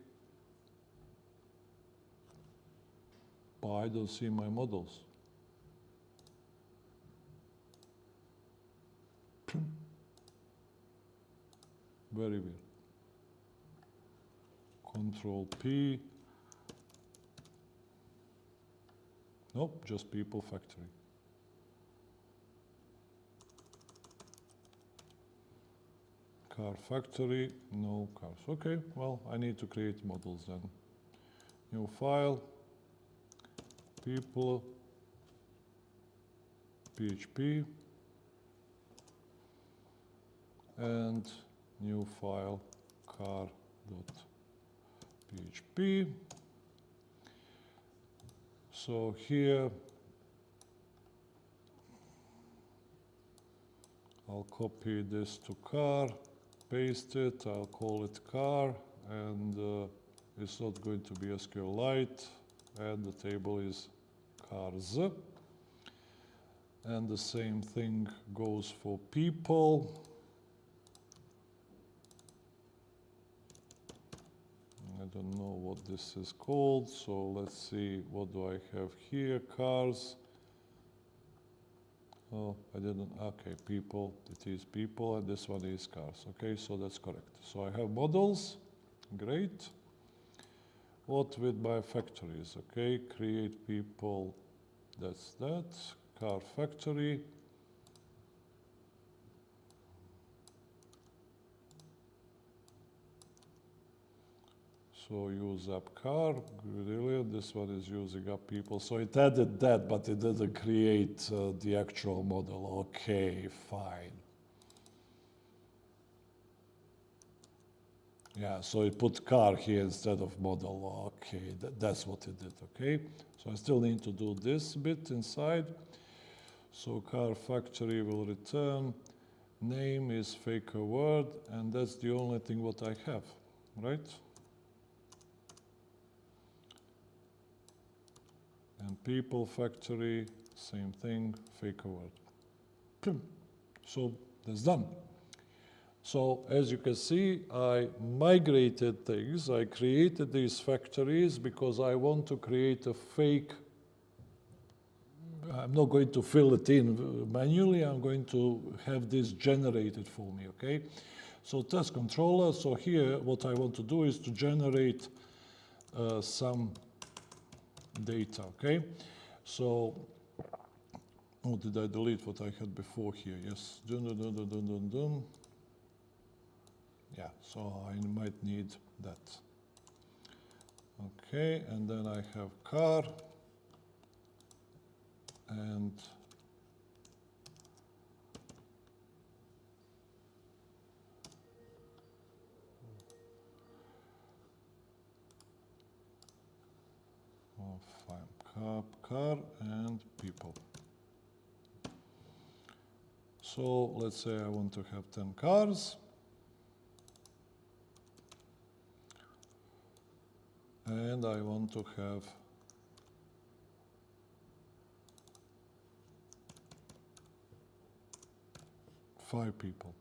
but I don't see my models. Very weird. Control P. Nope, just people factory. Car factory, no cars. Okay, well, I need to create models then. New file, people, PHP, and new file, car.php. So here, I'll copy this to car, paste it, I'll call it car, and it's not going to be Sqlite, and the table is cars. And the same thing goes for people. I don't know what this is called, so let's see, what do I have here? Cars. Oh, I didn't, okay, people, it is people, and this one is cars. Okay, so that's correct. So I have models, great. What with my factories? Okay, create people, that's that. Car factory. So use up car, brilliant. This one is using up people. So it added that, but it didn't create the actual model. Okay, fine. Yeah, so it put car here instead of model. Okay, that's what it did, okay? So I still need to do this bit inside. So car factory will return. Name is fake a word, and that's the only thing what I have, right? And people factory, same thing, fake a word. So that's done. So as you can see, I migrated things. I created these factories because I want to create a fake. I'm not going to fill it in manually. I'm going to have this generated for me, okay? So task controller. So here, what I want to do is to generate some data, okay? So, oh, did I delete what I had before here? Yes. Dun, dun, dun, dun, dun, dun, dun. Yeah, so I might need that. Okay, and then I have car and fine, car and people. So let's say I want to have 10 cars. And I want to have five people.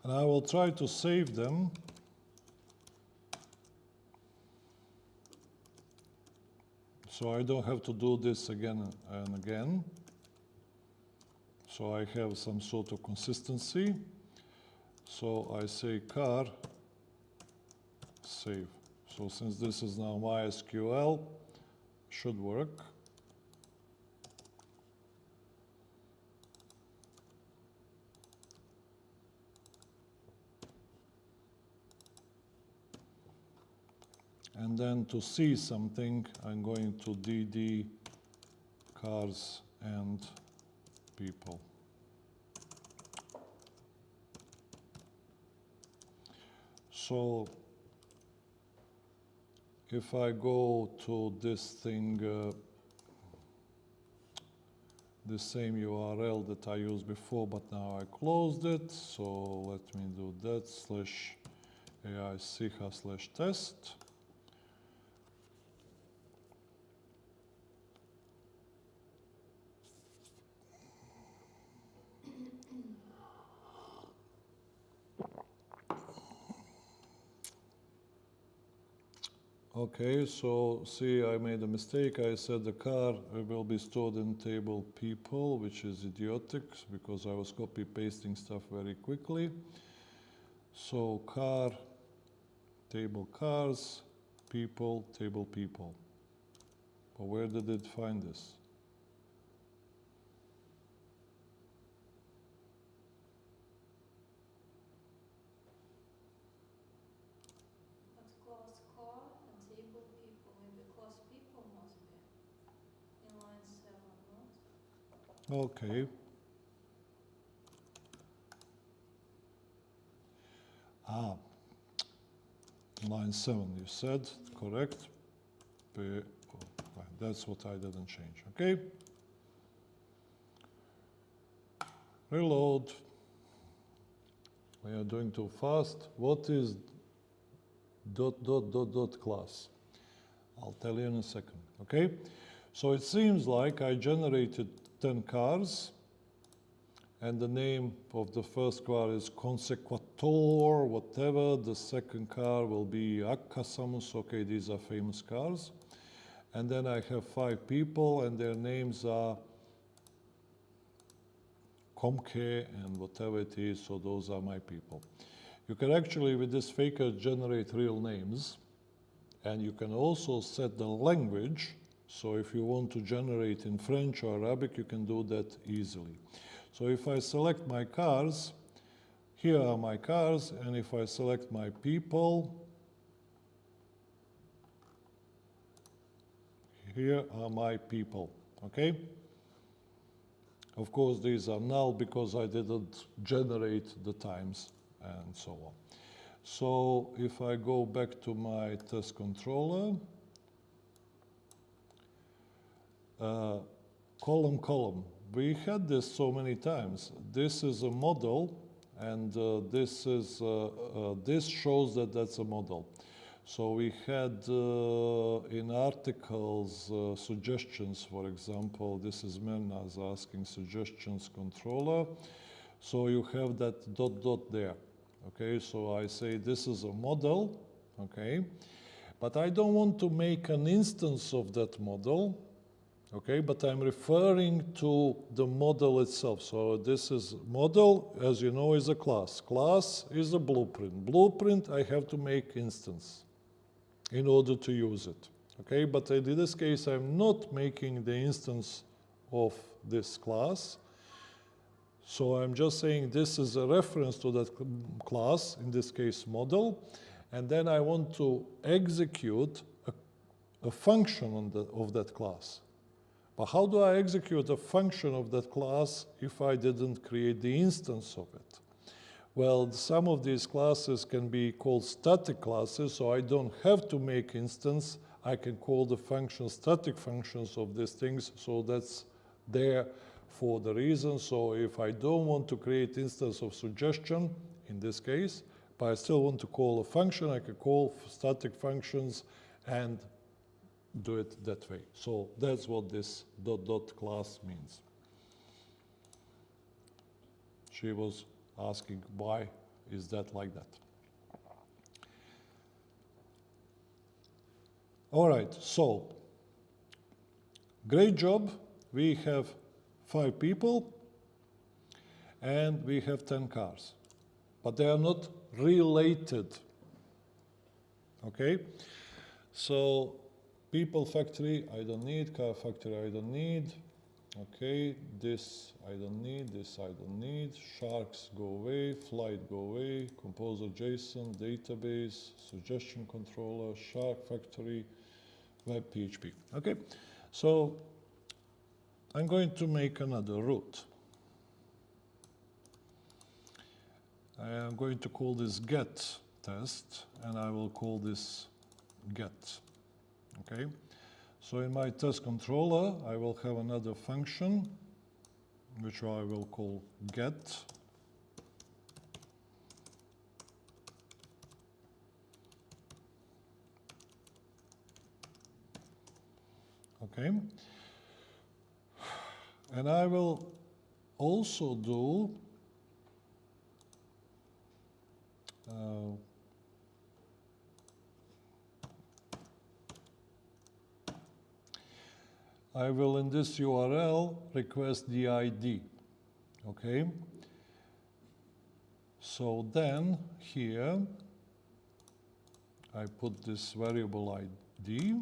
And I will try to save them. So So I don't have to do this again and again. So I have some sort of consistency. So I say car, save. So since this is now MySQL, should work. And then to see something, I'm going to dd cars and people. So if I go to this thing, the same URL that I used before, but now I closed it. So let me do that /AI/test. Okay, so see, I made a mistake. I said the car will be stored in table people, which is idiotic because I was copy pasting stuff very quickly. So car, table cars, people, table people. But where did it find this? Class car and table people. Maybe class people must be in line 7, not? Okay. Ah, line 7, you said, correct. That's what I didn't change, okay? Reload. We are doing too fast. What is ... class? I'll tell you in a second, okay? So it seems like I generated 10 cars, and the name of the first car is Consequator, whatever. The second car will be Akkasamus. Okay, these are famous cars. And then I have 5 people, and their names are Komke and whatever it is, so those are my people. You can actually, with this faker, generate real names, and you can also set the language. So if you want to generate in French or Arabic, you can do that easily. So if I select my cars, here are my cars, and if I select my people, here are my people, okay? Of course, these are null because I didn't generate the times and so on. So if I go back to my test controller, column. We had this so many times. This is a model, and this shows that that's a model. So we had in articles suggestions, for example. This is Mernas asking suggestions controller. So you have that ... there. Okay, so I say this is a model, okay? But I don't want to make an instance of that model, okay? But I'm referring to the model itself. So this is model, as you know, is a class. Class is a blueprint. Blueprint, I have to make instance in order to use it, okay? But in this case, I'm not making the instance of this class. So I'm just saying this is a reference to that class, in this case model, and then I want to execute a function of that class. But how do I execute a function of that class if I didn't create the instance of it? Well, some of these classes can be called static classes, so I don't have to make instance. I can call the function static functions of these things, so that's there for the reason. So if I don't want to create instance of suggestion, in this case, but I still want to call a function, I can call static functions and do it that way. So that's what this ... class means. She was asking why is that like that. All right, so Great job. We have 5 people and we have 10 cars, but they are not related. Okay? So people factory, I don't need. Car factory, I don't need. Okay, this I don't need, this I don't need. Sharks go away, flight go away, composer JSON, database, suggestion controller, shark factory, web PHP. Okay, so I'm going to make another route. I am going to call this get test, and I will call this get. Okay. So in my test controller, I will have another function, which I will call get. Okay. And I will also do I will in this URL request the ID, okay? So then here I put this variable ID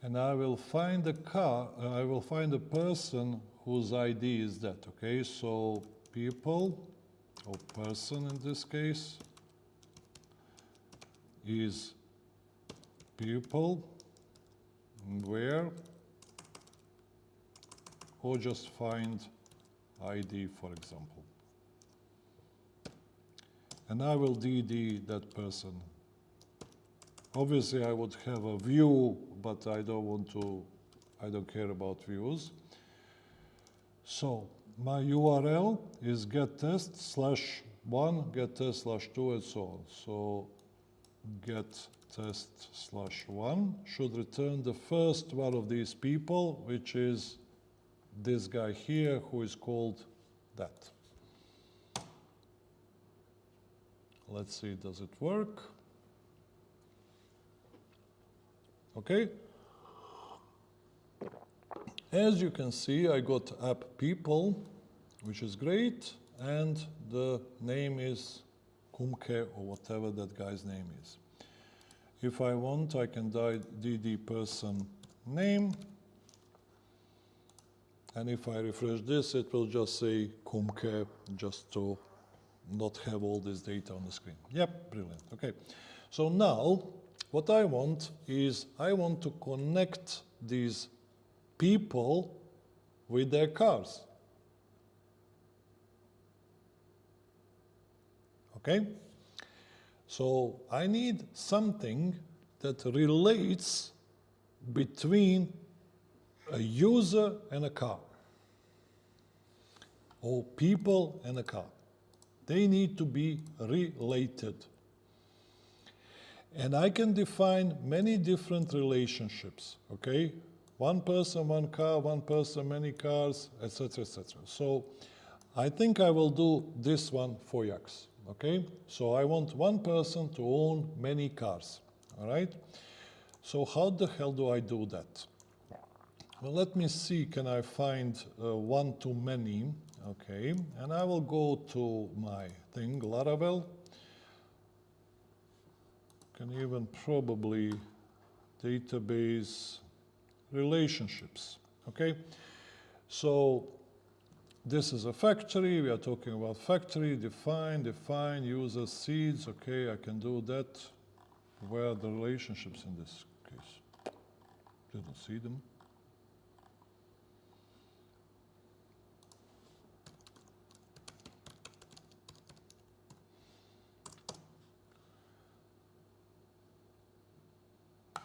and I will find a person whose ID is that, okay? So people, or person in this case, is people, where, or just find ID, for example. And I will DD that person. Obviously, I would have a view, but I don't care about views. So my URL is gettest/1, gettest/2, and so on. So gettest/1 should return the first one of these people, which is this guy here, who is called that. Let's see, does it work? Okay. As you can see, I got app people, which is great, and the name is Kumke, or whatever that guy's name is. If I want, I can DD person name. And if I refresh this, it will just say Kumke, just to not have all this data on the screen. Yep, brilliant. Okay. So now, what I want is, I want to connect these people with their cars. Okay? So I need something that relates between a user and a car, or people and a car. They need to be related. And I can define many different relationships, okay? One person, one car, one person, many cars, etc., etc. So I think I will do this one for Yax, okay? So I want one person to own many cars, all right? So how the hell do I do that? Well, let me see, can I find one-to-many, okay? And I will go to my thing, Laravel. Can even probably database relationships, okay? So this is a factory, we are talking about factory, define, user seeds, okay, I can do that. Where are the relationships in this case? Didn't see them.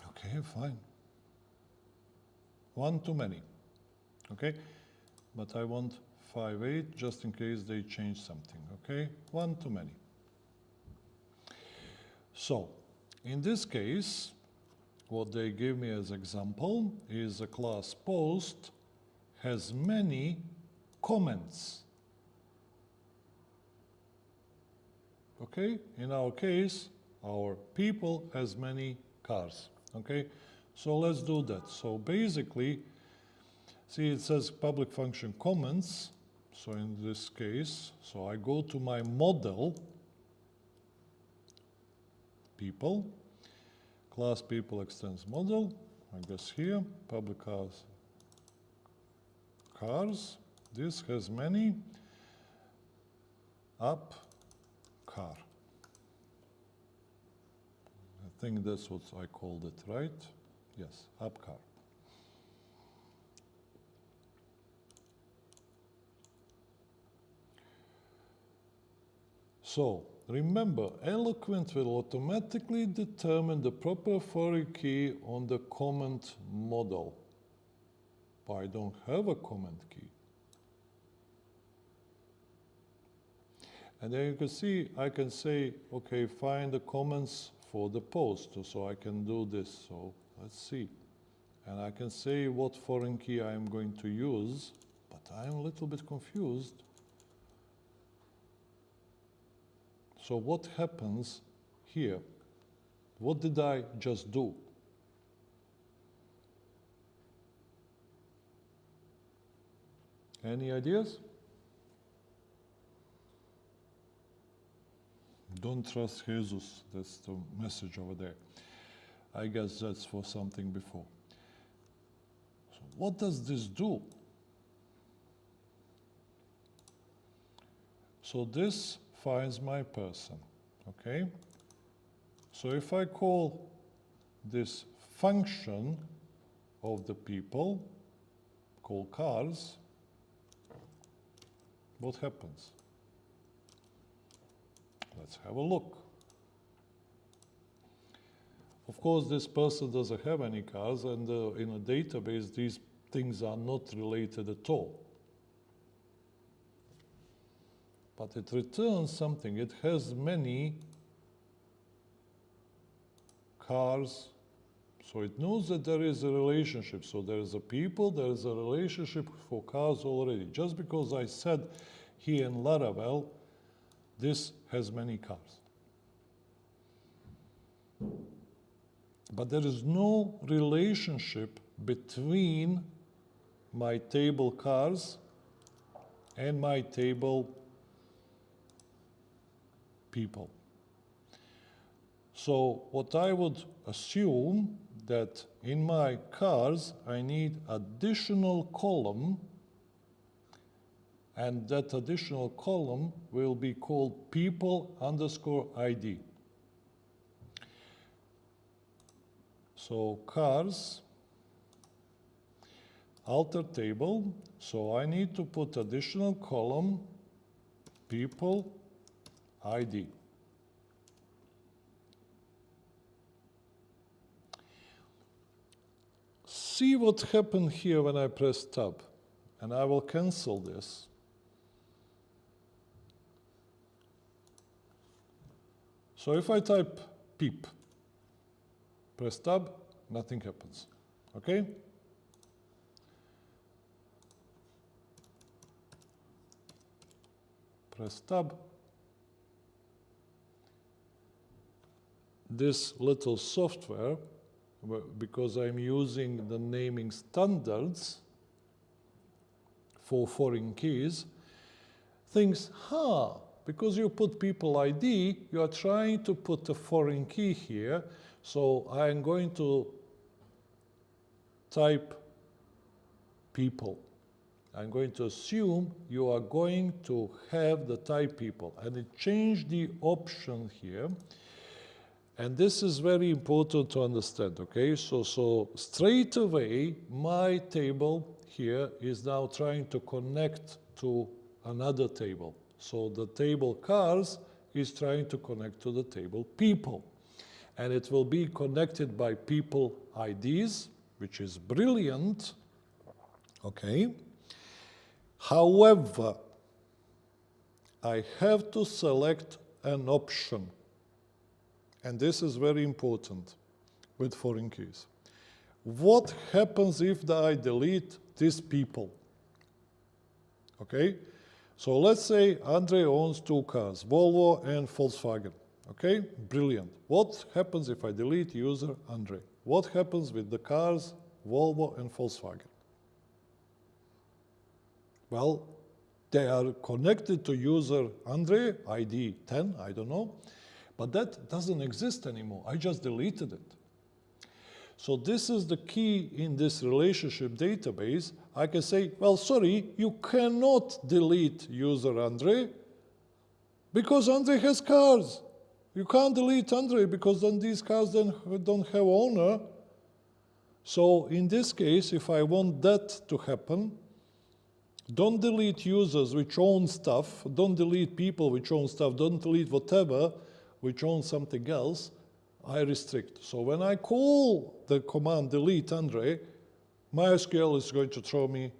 Okay, fine. One-to-many, okay? But I want 5.8 just in case they change something, okay? One-to-many. So, in this case, what they give me as example is a class post has many comments. Okay? In our case, our people has many cars. Okay? So let's do that. So basically, see it says public function comments. So in this case, so I go to my model, people, class people extends model, I guess here, public cars, this has many, up car. I think that's what I called it, right? Yes, up car. So remember, Eloquent will automatically determine the proper foreign key on the comment model. But I don't have a comment key. And then you can see, I can say, okay, find the comments for the post. So I can do this. So let's see. And I can say what foreign key I am going to use, but I'm a little bit confused. So what happens here? What did I just do? Any ideas? Don't trust Jesus. That's the message over there. I guess that's for something before. So what does this do? So this finds my person, okay? So if I call this function of the people, call cars, what happens? Let's have a look. Of course, this person doesn't have any cars, and in a database, these things are not related at all. But it returns something. It has many cars, so it knows that there is a relationship. So there is a people, there is a relationship for cars already. Just because I said here in Laravel, this has many cars. But there is no relationship between my table cars and my table people. So what I would assume that in my cars I need additional column, and that additional column will be called people_ID. So cars, alter table, so I need to put additional column people ID. See what happened here when I press tab, and I will cancel this. So if I type peep, press tab, nothing happens, okay? Press tab. This little software, because I'm using the naming standards for foreign keys, thinks, because you put people ID, you are trying to put a foreign key here, so I'm going to type people. I'm going to assume you are going to have the type people, and it changed the option here. And this is very important to understand, okay? So straight away, my table here is now trying to connect to another table. So the table cars is trying to connect to the table people. And it will be connected by people IDs, which is brilliant, okay? However, I have to select an option. And this is very important with foreign keys. What happens if I delete these people? Okay? So let's say Andre owns 2 cars, Volvo and Volkswagen. Okay? Brilliant. What happens if I delete user Andre? What happens with the cars, Volvo and Volkswagen? Well, they are connected to user Andre, ID 10, I don't know, but that doesn't exist anymore. I just deleted it. So this is the key in this relationship database. I can say, well, sorry, you cannot delete user Andre because Andre has cars. You can't delete Andre because then these cars then don't have owner. So in this case, if I want that to happen, don't delete users which own stuff, don't delete people which own stuff, don't delete whatever which owns something else, I restrict. So when I call the command delete Andre, MySQL is going to throw me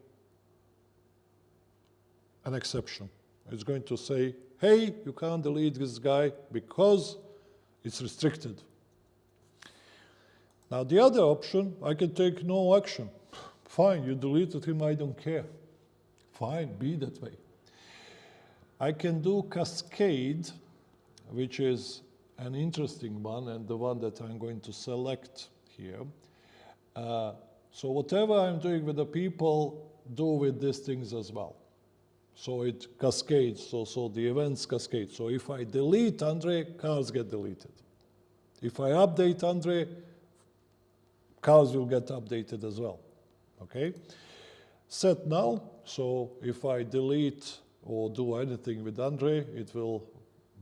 an exception. It's going to say, hey, you can't delete this guy because it's restricted. Now the other option, I can take no action. Fine, you deleted him, I don't care. Fine, be that way. I can do Cascade, which is an interesting one and the one that I'm going to select here. So whatever I'm doing with the people, do with these things as well. So it cascades, so the events cascade. So if I delete Andre, cars get deleted. If I update Andre, cars will get updated as well, okay? Set null, so if I delete or do anything with Andre, it will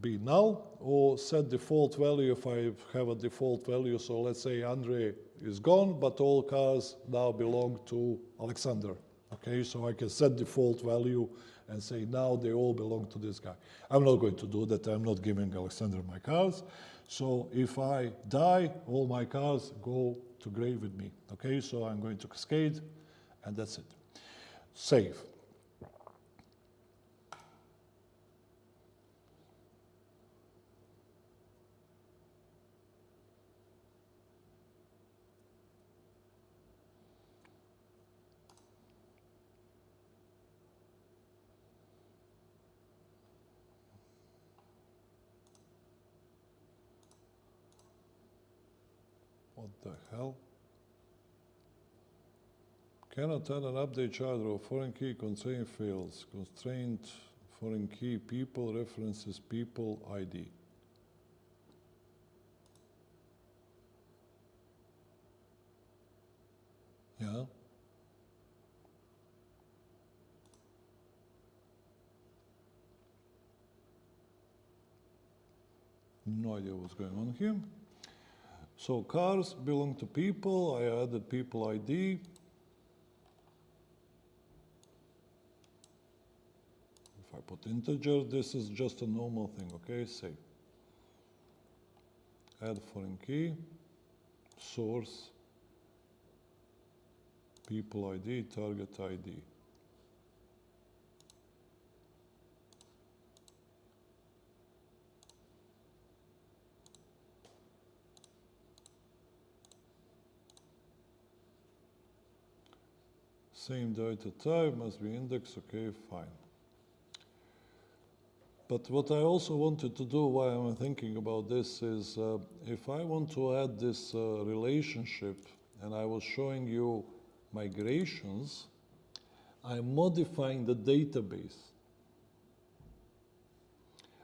be null, or set default value if I have a default value. So let's say Andre is gone, but all cars now belong to Alexander. Okay, so I can set default value and say now they all belong to this guy. I'm not going to do that. I'm not giving Alexander my cars. So if I die, all my cars go to grave with me. Okay, so I'm going to Cascade, and that's it. Save. What the hell? Cannot add an update child row, foreign key constraint fails. Constraint foreign key people references people ID. Yeah. No idea what's going on here. So cars belong to people. I added people ID. If I put integer, this is just a normal thing, okay? Save. Add foreign key, source, people ID, target ID. Same data type, must be index, okay, fine. But what I also wanted to do while I'm thinking about this is, if I want to add this relationship, and I was showing you migrations, I'm modifying the database.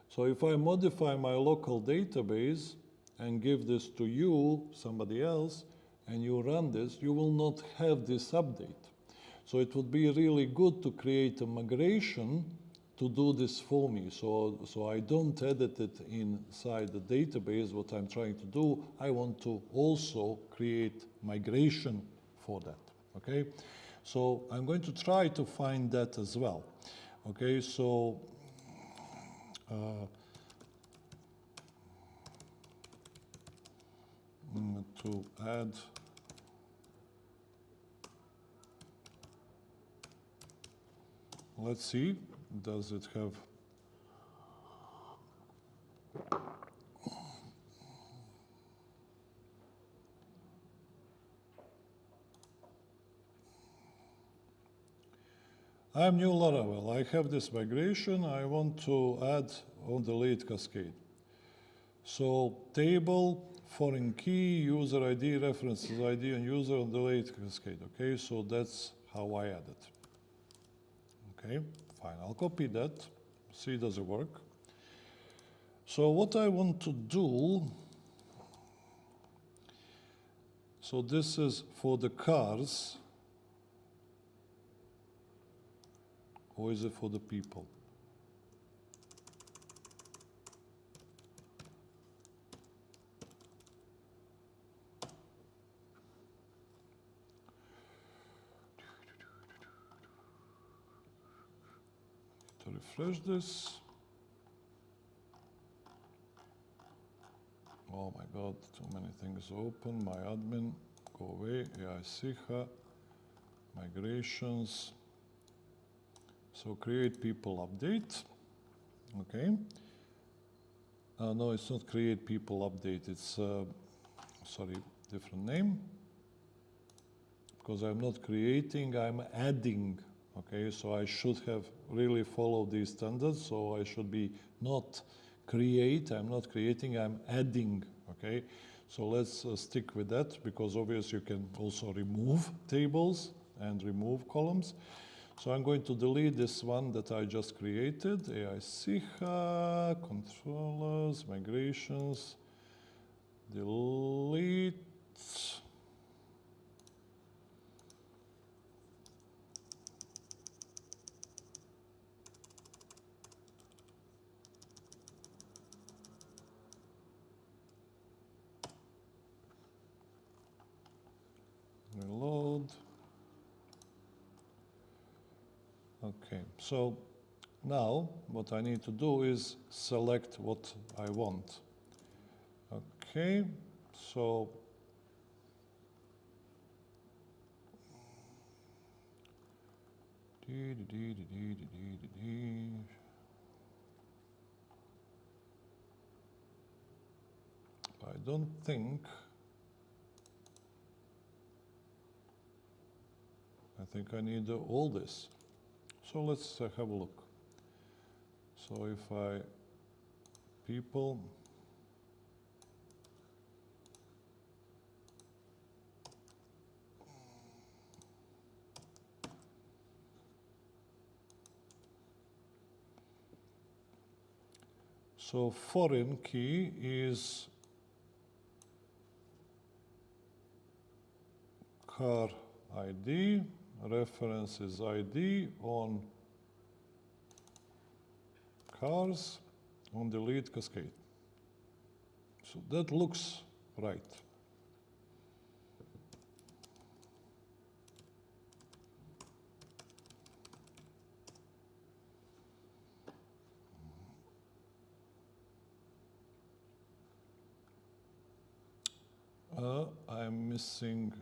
So if I modify my local database and give this to you, somebody else, and you run this, you will not have this update. So it would be really good to create a migration to do this for me. So I don't edit it inside the database, what I'm trying to do. I want to also create migration for that, okay? So I'm going to try to find that as well. Okay, so to add let's see, does it have I'm new Laravel. I have this migration. I want to add on delete Cascade. So table foreign key, user ID, references ID, and user and delete cascade. Okay, so that's how I add it. Okay, fine. I'll copy that. See, does it work? So what I want to do, so this is for the cars, or is it for the people? To refresh this. Oh my God, too many things open. My admin, go away. AI Siha, migrations. So create people update. Okay. No, it's not create people update. It's, sorry, different name. Because I'm not creating, I'm adding. Okay, so I should have really followed these standards. So I should be not create, I'm not creating, I'm adding. Okay, so let's stick with that, because obviously you can also remove tables and remove columns. So I'm going to delete this one that I just created, AI Siha, controllers, migrations, delete. Reload. Okay, so now what I need to do is select what I want. Okay, so I don't think, I think I need all this. So let's have a look. So if I, people, so foreign key is car ID, reference is ID on cars, on delete cascade. So that looks right. I'm missing,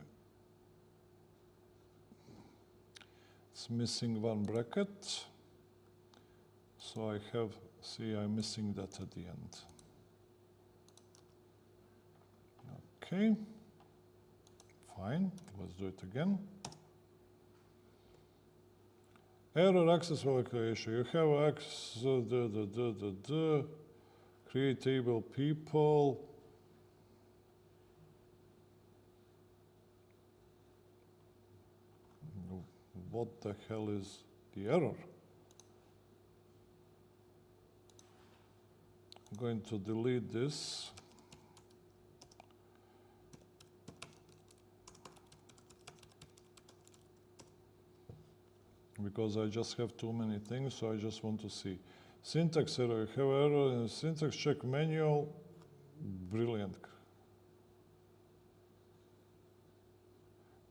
it's missing one bracket. So I have, see, I'm missing that at the end. Okay, fine, let's do it again. Error access validation. You have access, create table people. What the hell is the error? I'm going to delete this. Because I just have too many things, so I just want to see. Syntax error, you have error in syntax check manual. Brilliant.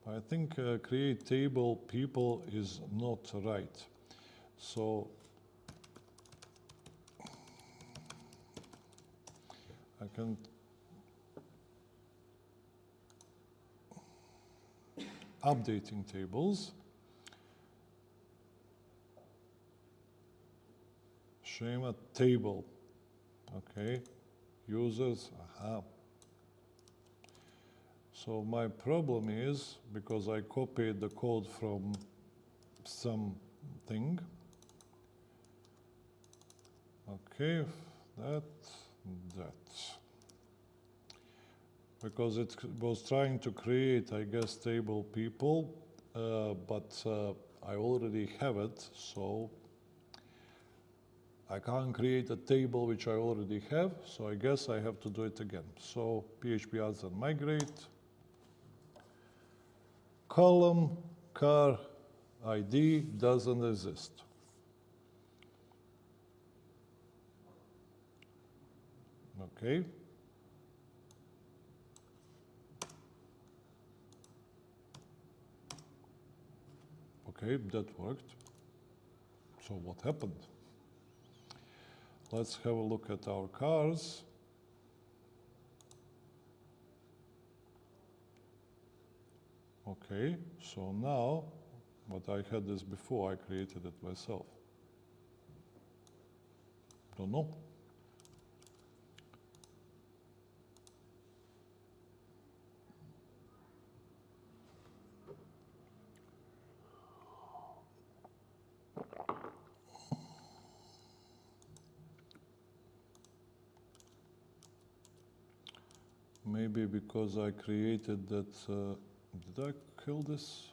I think create table people is not right. So I can updating tables. Schema table. Okay. Users. Aha. So my problem is, because I copied the code from something. Okay, that. because it was trying to create, I guess, table people, but I already have it, so I can't create a table which I already have, so I guess I have to do it again. So PHP adds and migrate, column car ID doesn't exist. Okay. Okay, that worked. So what happened? Let's have a look at our cars. Okay, so now, but I had this before, I created it myself. Don't know. Maybe because I created that, did I kill this?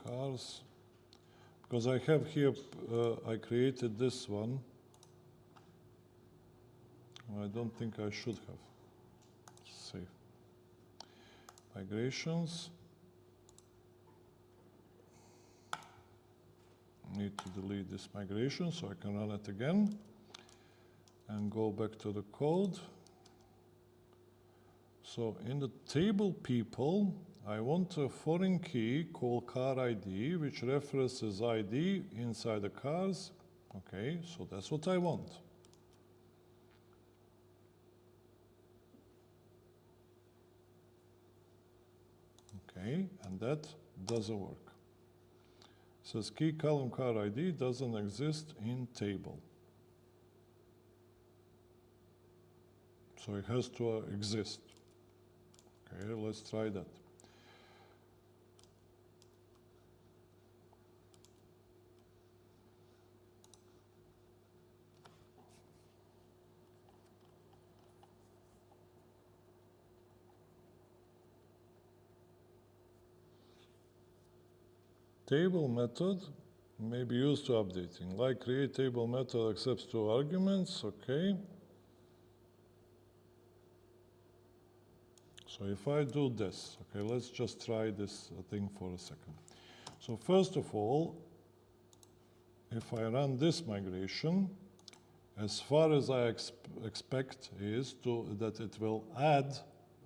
Cars. Because I have here, I created this one. I don't think I should have. Save. Migrations. Need to delete this migration so I can run it again and go back to the code. So in the table people, I want a foreign key called car ID, which references ID inside the cars. Okay, so that's what I want. Okay, and that doesn't work. Says key column car ID doesn't exist in table. So it has to exist. Okay, let's try that. Table method may be used to updating. Like create table method accepts 2 arguments. Okay. So if I do this, okay, let's just try this thing for a second. So first of all, if I run this migration, as far as I expect is that it will add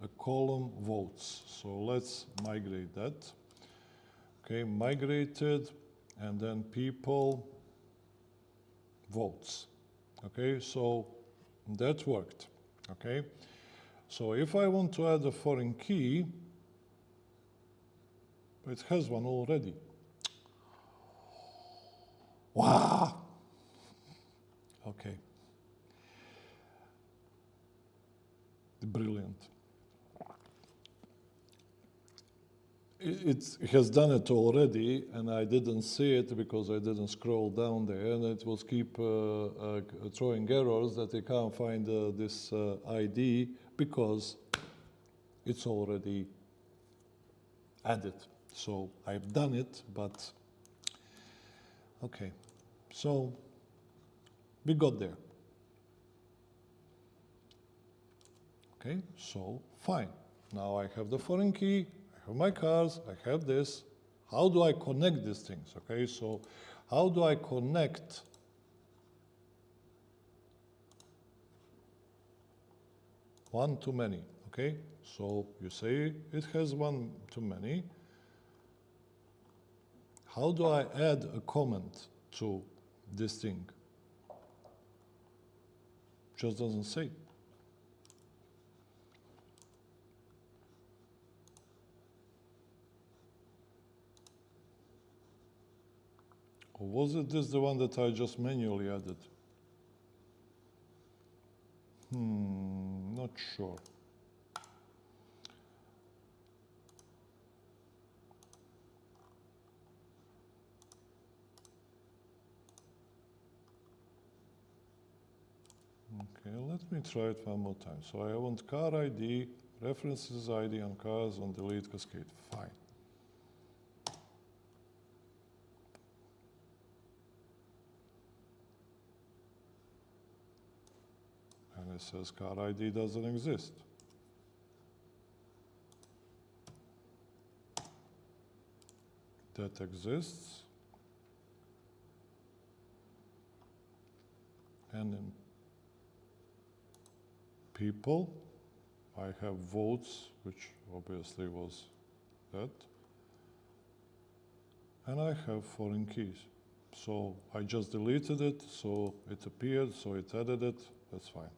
a column votes. So let's migrate that. Okay, migrated, and then people votes. Okay, so that worked. Okay, so if I want to add a foreign key, it has one already. Wow. Okay. Brilliant. It has done it already, and I didn't see it because I didn't scroll down there, and it will keep throwing errors that it can't find this ID because it's already added. So I've done it, but okay. So we got there. Okay, so fine. Now I have the foreign key, I have my cars, I have this. How do I connect these things? Okay, so how do I connect one to many? Okay, so you say it has one to many. How do I add a comment to this thing? Just doesn't say. Or was it this the one that I just manually added? Not sure. Okay, let me try it one more time. So I want car ID, references ID on cars on delete cascade. Fine. And it says car ID doesn't exist. That exists. And in people, I have votes, which obviously was that. And I have foreign keys. So I just deleted it, so it appeared, so it added it, that's fine.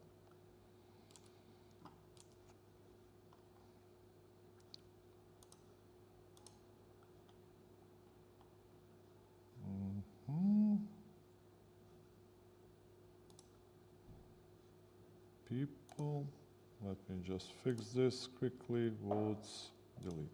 People, let me just fix this quickly, votes, delete.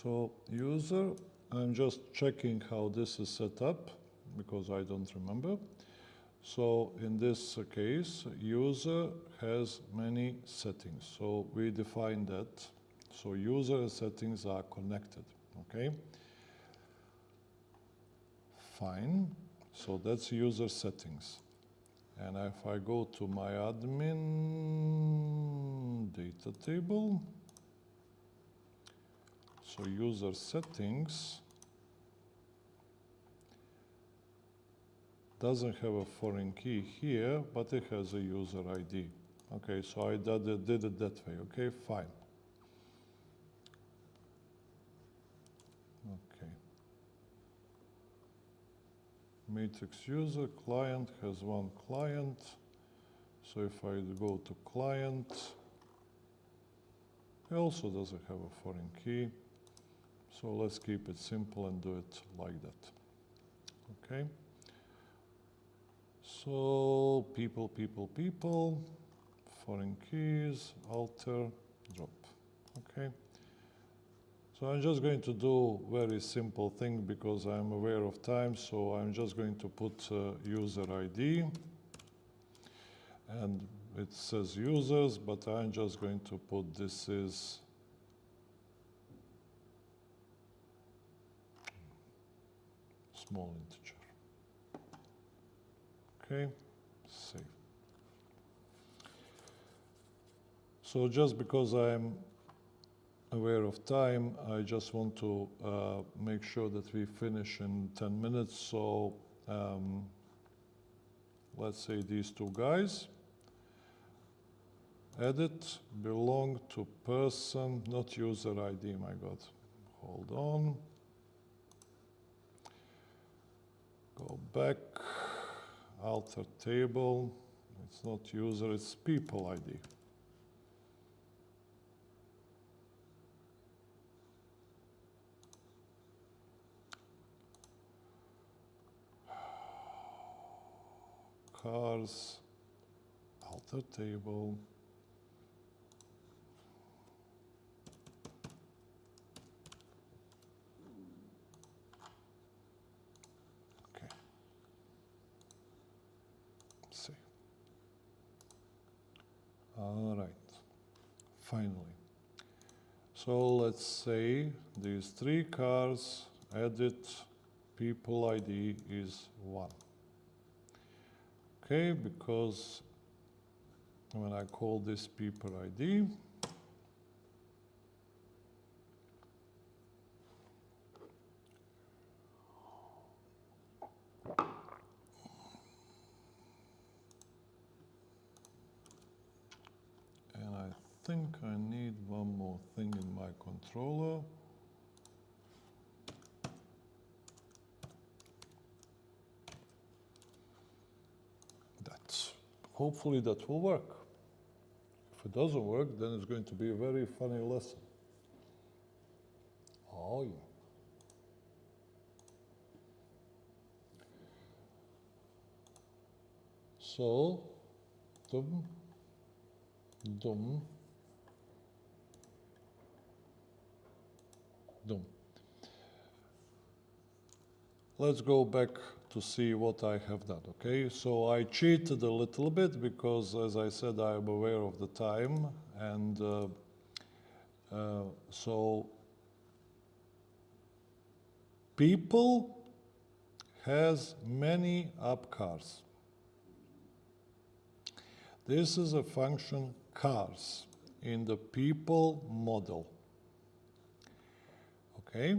So user, I'm just checking how this is set up because I don't remember. So in this case, user has many settings. So we define that. So user and settings are connected, okay? Fine, so that's user settings. And if I go to my admin data table, so user settings doesn't have a foreign key here, but it has a user ID. Okay, so I did it that way, okay, fine. Okay. Matrix user client has one client. So if I go to client, it also doesn't have a foreign key. So let's keep it simple and do it like that. Okay. So people, foreign keys, alter, drop. Okay. So I'm just going to do very simple thing because I'm aware of time. So I'm just going to put user ID. And it says users, but I'm just going to put this is small integer. Okay, save. So just because I'm aware of time, I just want to make sure that we finish in 10 minutes. So let's say these two guys. Edit belong to person, not user ID, my God. Hold on. Go back, alter table. It's not user, it's people ID. Cars, alter table. Okay. Save. All right. Finally. So let's say these three cars, edit, people ID is 1. Okay, because when I call this people ID, and I think I need one more thing in my controller. Hopefully that will work. If it doesn't work, then it's going to be a very funny lesson. Oh, yeah. So, dum, dum, dum. Let's go back to see what I have done, okay? So I cheated a little bit because, as I said, I am aware of the time, and so people has many up cars. This is a function cars in the people model, okay?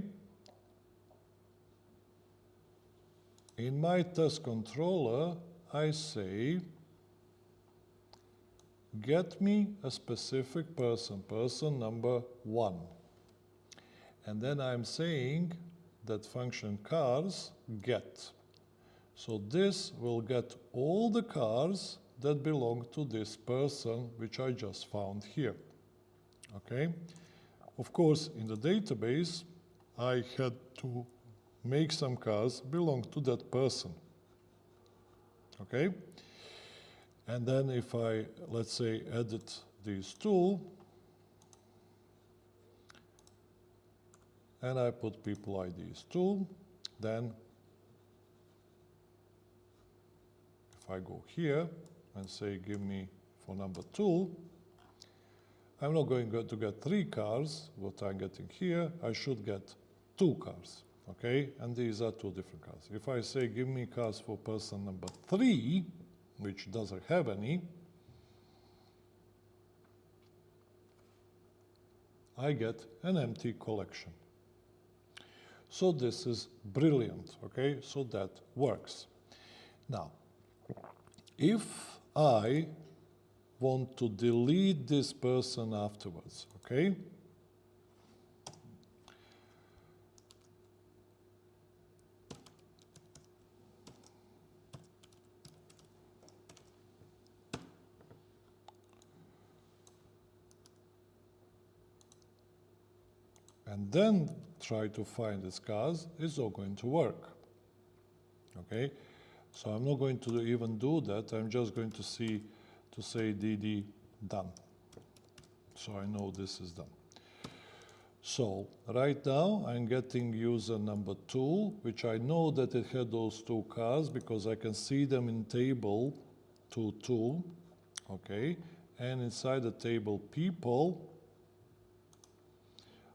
In my test controller, I say, get me a specific person, person number 1. And then I'm saying that function cars get. So this will get all the cars that belong to this person, which I just found here. Okay? Of course, in the database, I had to make some cars belong to that person. Okay? And then if I, let's say, edit these two, and I put people IDs 2, then if I go here and say, give me for number 2, I'm not going to get 3 cars, what I'm getting here, I should get 2 cars, okay? And these are 2 different cars. If I say, give me cars for person number 3, which doesn't have any, I get an empty collection. So this is brilliant, okay? So that works. Now, if I want to delete this person afterwards, okay? And then try to find its cars, it's not going to work, okay? So I'm not going to even do that. I'm just going to say dd done. So I know this is done. So right now I'm getting user number 2, which I know that it had those 2 cars because I can see them in table 2, okay? And inside the table people,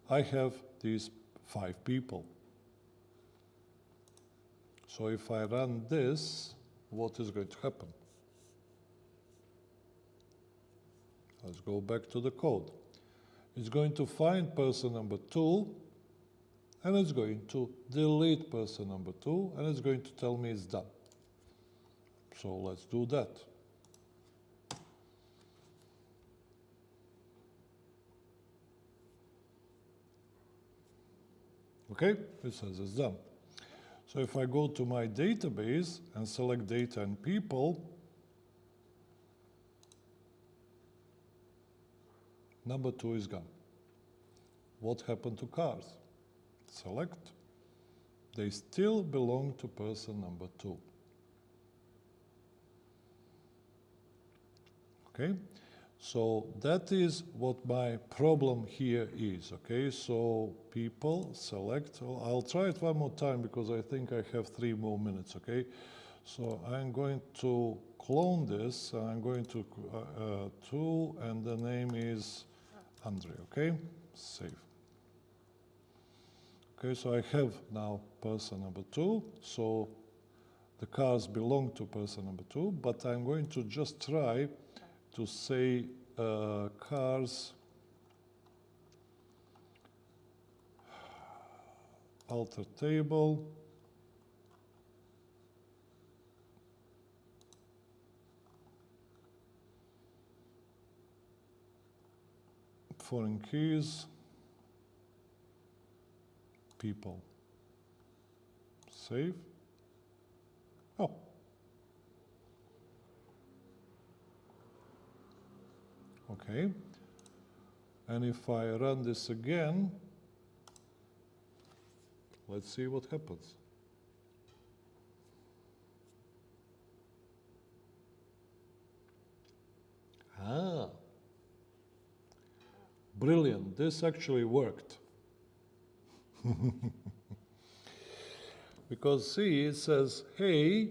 I have these 5 people. So if I run this, what is going to happen? Let's go back to the code. It's going to find person number 2, and it's going to delete person number 2, and it's going to tell me it's done. So let's do that. Okay, it says it's done. So if I go to my database and select data and people, number 2 is gone. What happened to cars? Select. They still belong to person number 2. Okay? So that is what my problem here is, okay? So people, select, I'll try it one more time because I think I have 3 more minutes, okay? So I'm going to clone this, I'm going to, and the name is Andre, okay? Save. Okay, so I have now person number 2, so the cars belong to person number 2, but I'm going to just try to say cars alter table foreign keys people. Save. Oh. Okay. And if I run this again, let's see what happens. Ah. Brilliant. This actually worked. Because see, it says, hey,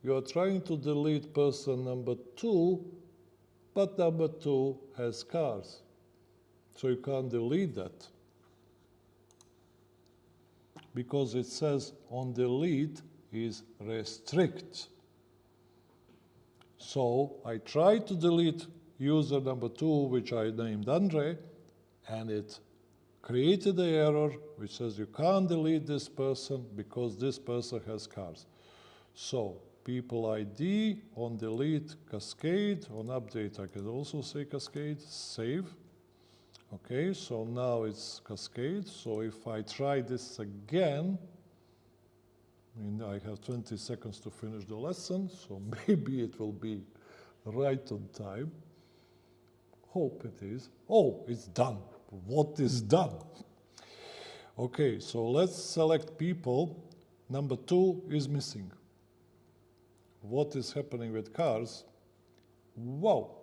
you're trying to delete person number 2, but number 2 has cars. So you can't delete that. Because it says on delete is restrict. So I tried to delete user number 2, which I named Andre, and it created the error which says you can't delete this person because this person has cars. So people ID on delete Cascade, on update I can also say Cascade, save. Okay, so now it's Cascade. So if I try this again, I mean, I have 20 seconds to finish the lesson, so maybe it will be right on time. Hope it is. Oh, it's done. What is done? Okay, so let's select people. Number 2 is missing. What is happening with cars? Wow.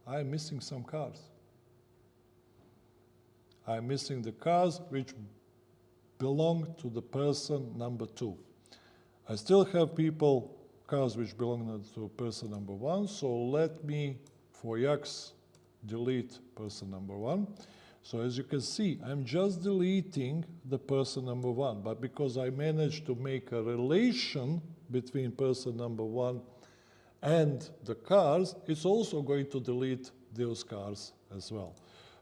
I'm missing some cars. I'm missing the cars which belong to the person number 2. I still have cars which belong to person number 1, so let me, for Yax, delete person number 1. So as you can see, I'm just deleting the person number 1, but because I managed to make a relation between person number 1 and the cars, it's also going to delete those cars as well.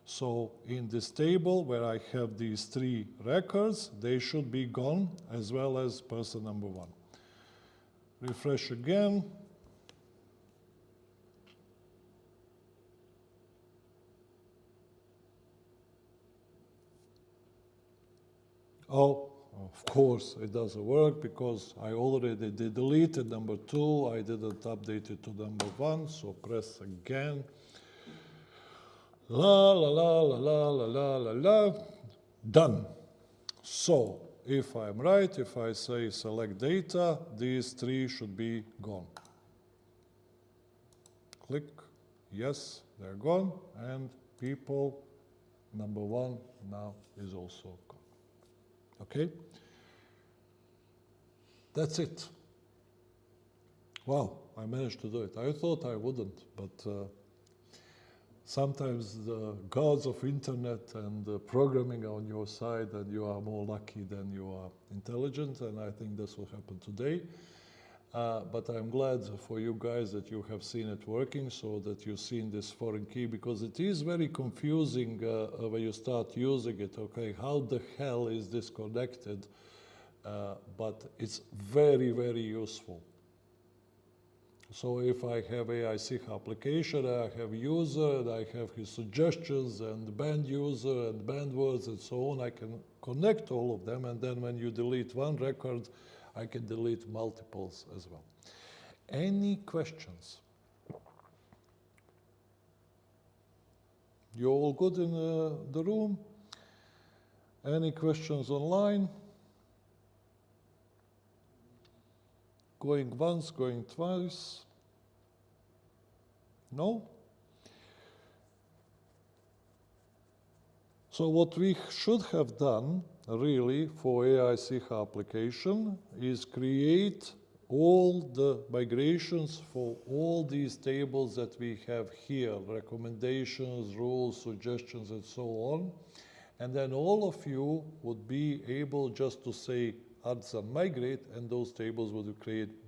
So in this table where I have these 3 records, they should be gone as well as person number 1. Refresh again. Oh, of course it doesn't work because I already deleted number 2. I didn't update it to number 1, so press again. La la la la la la la la la. Done. So if I'm right, if I say select data, these 3 should be gone. Click. Yes, they're gone. And people number 1 now is also gone. Okay? That's it. Wow, I managed to do it. I thought I wouldn't, but sometimes the gods of internet and programming are on your side, and you are more lucky than you are intelligent, and I think this will happen today. But I'm glad for you guys that you have seen it working, so that you've seen this foreign key, because it is very confusing when you start using it. Okay, how the hell is this connected? But it's very, very useful. So if I have AIC application, I have user, and I have his suggestions, and band user, and band words, and so on, I can connect all of them, and then when you delete one record, I can delete multiples as well. Any questions? You all good in the room? Any questions online? Going once, going twice? No? So what we should have done really for AIC application is create all the migrations for all these tables that we have here, recommendations, rules, suggestions, and so on. And then all of you would be able just to say add and migrate, and those tables would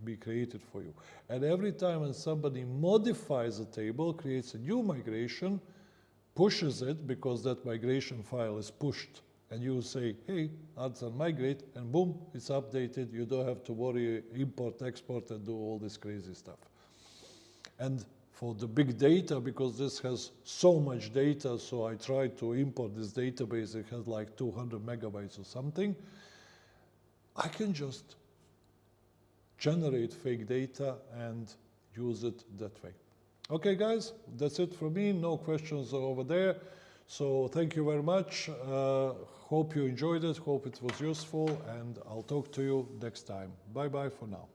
be created for you. And every time when somebody modifies a table, creates a new migration, pushes it because that migration file is pushed, and you say, hey, add and migrate, and boom, it's updated. You don't have to worry, import, export, and do all this crazy stuff. And for the big data, because this has so much data, so I tried to import this database, it has like 200 megabytes or something, I can just generate fake data and use it that way. Okay, guys, that's it from me. No questions over there. So thank you very much. Hope you enjoyed it. Hope it was useful. And I'll talk to you next time. Bye-bye for now.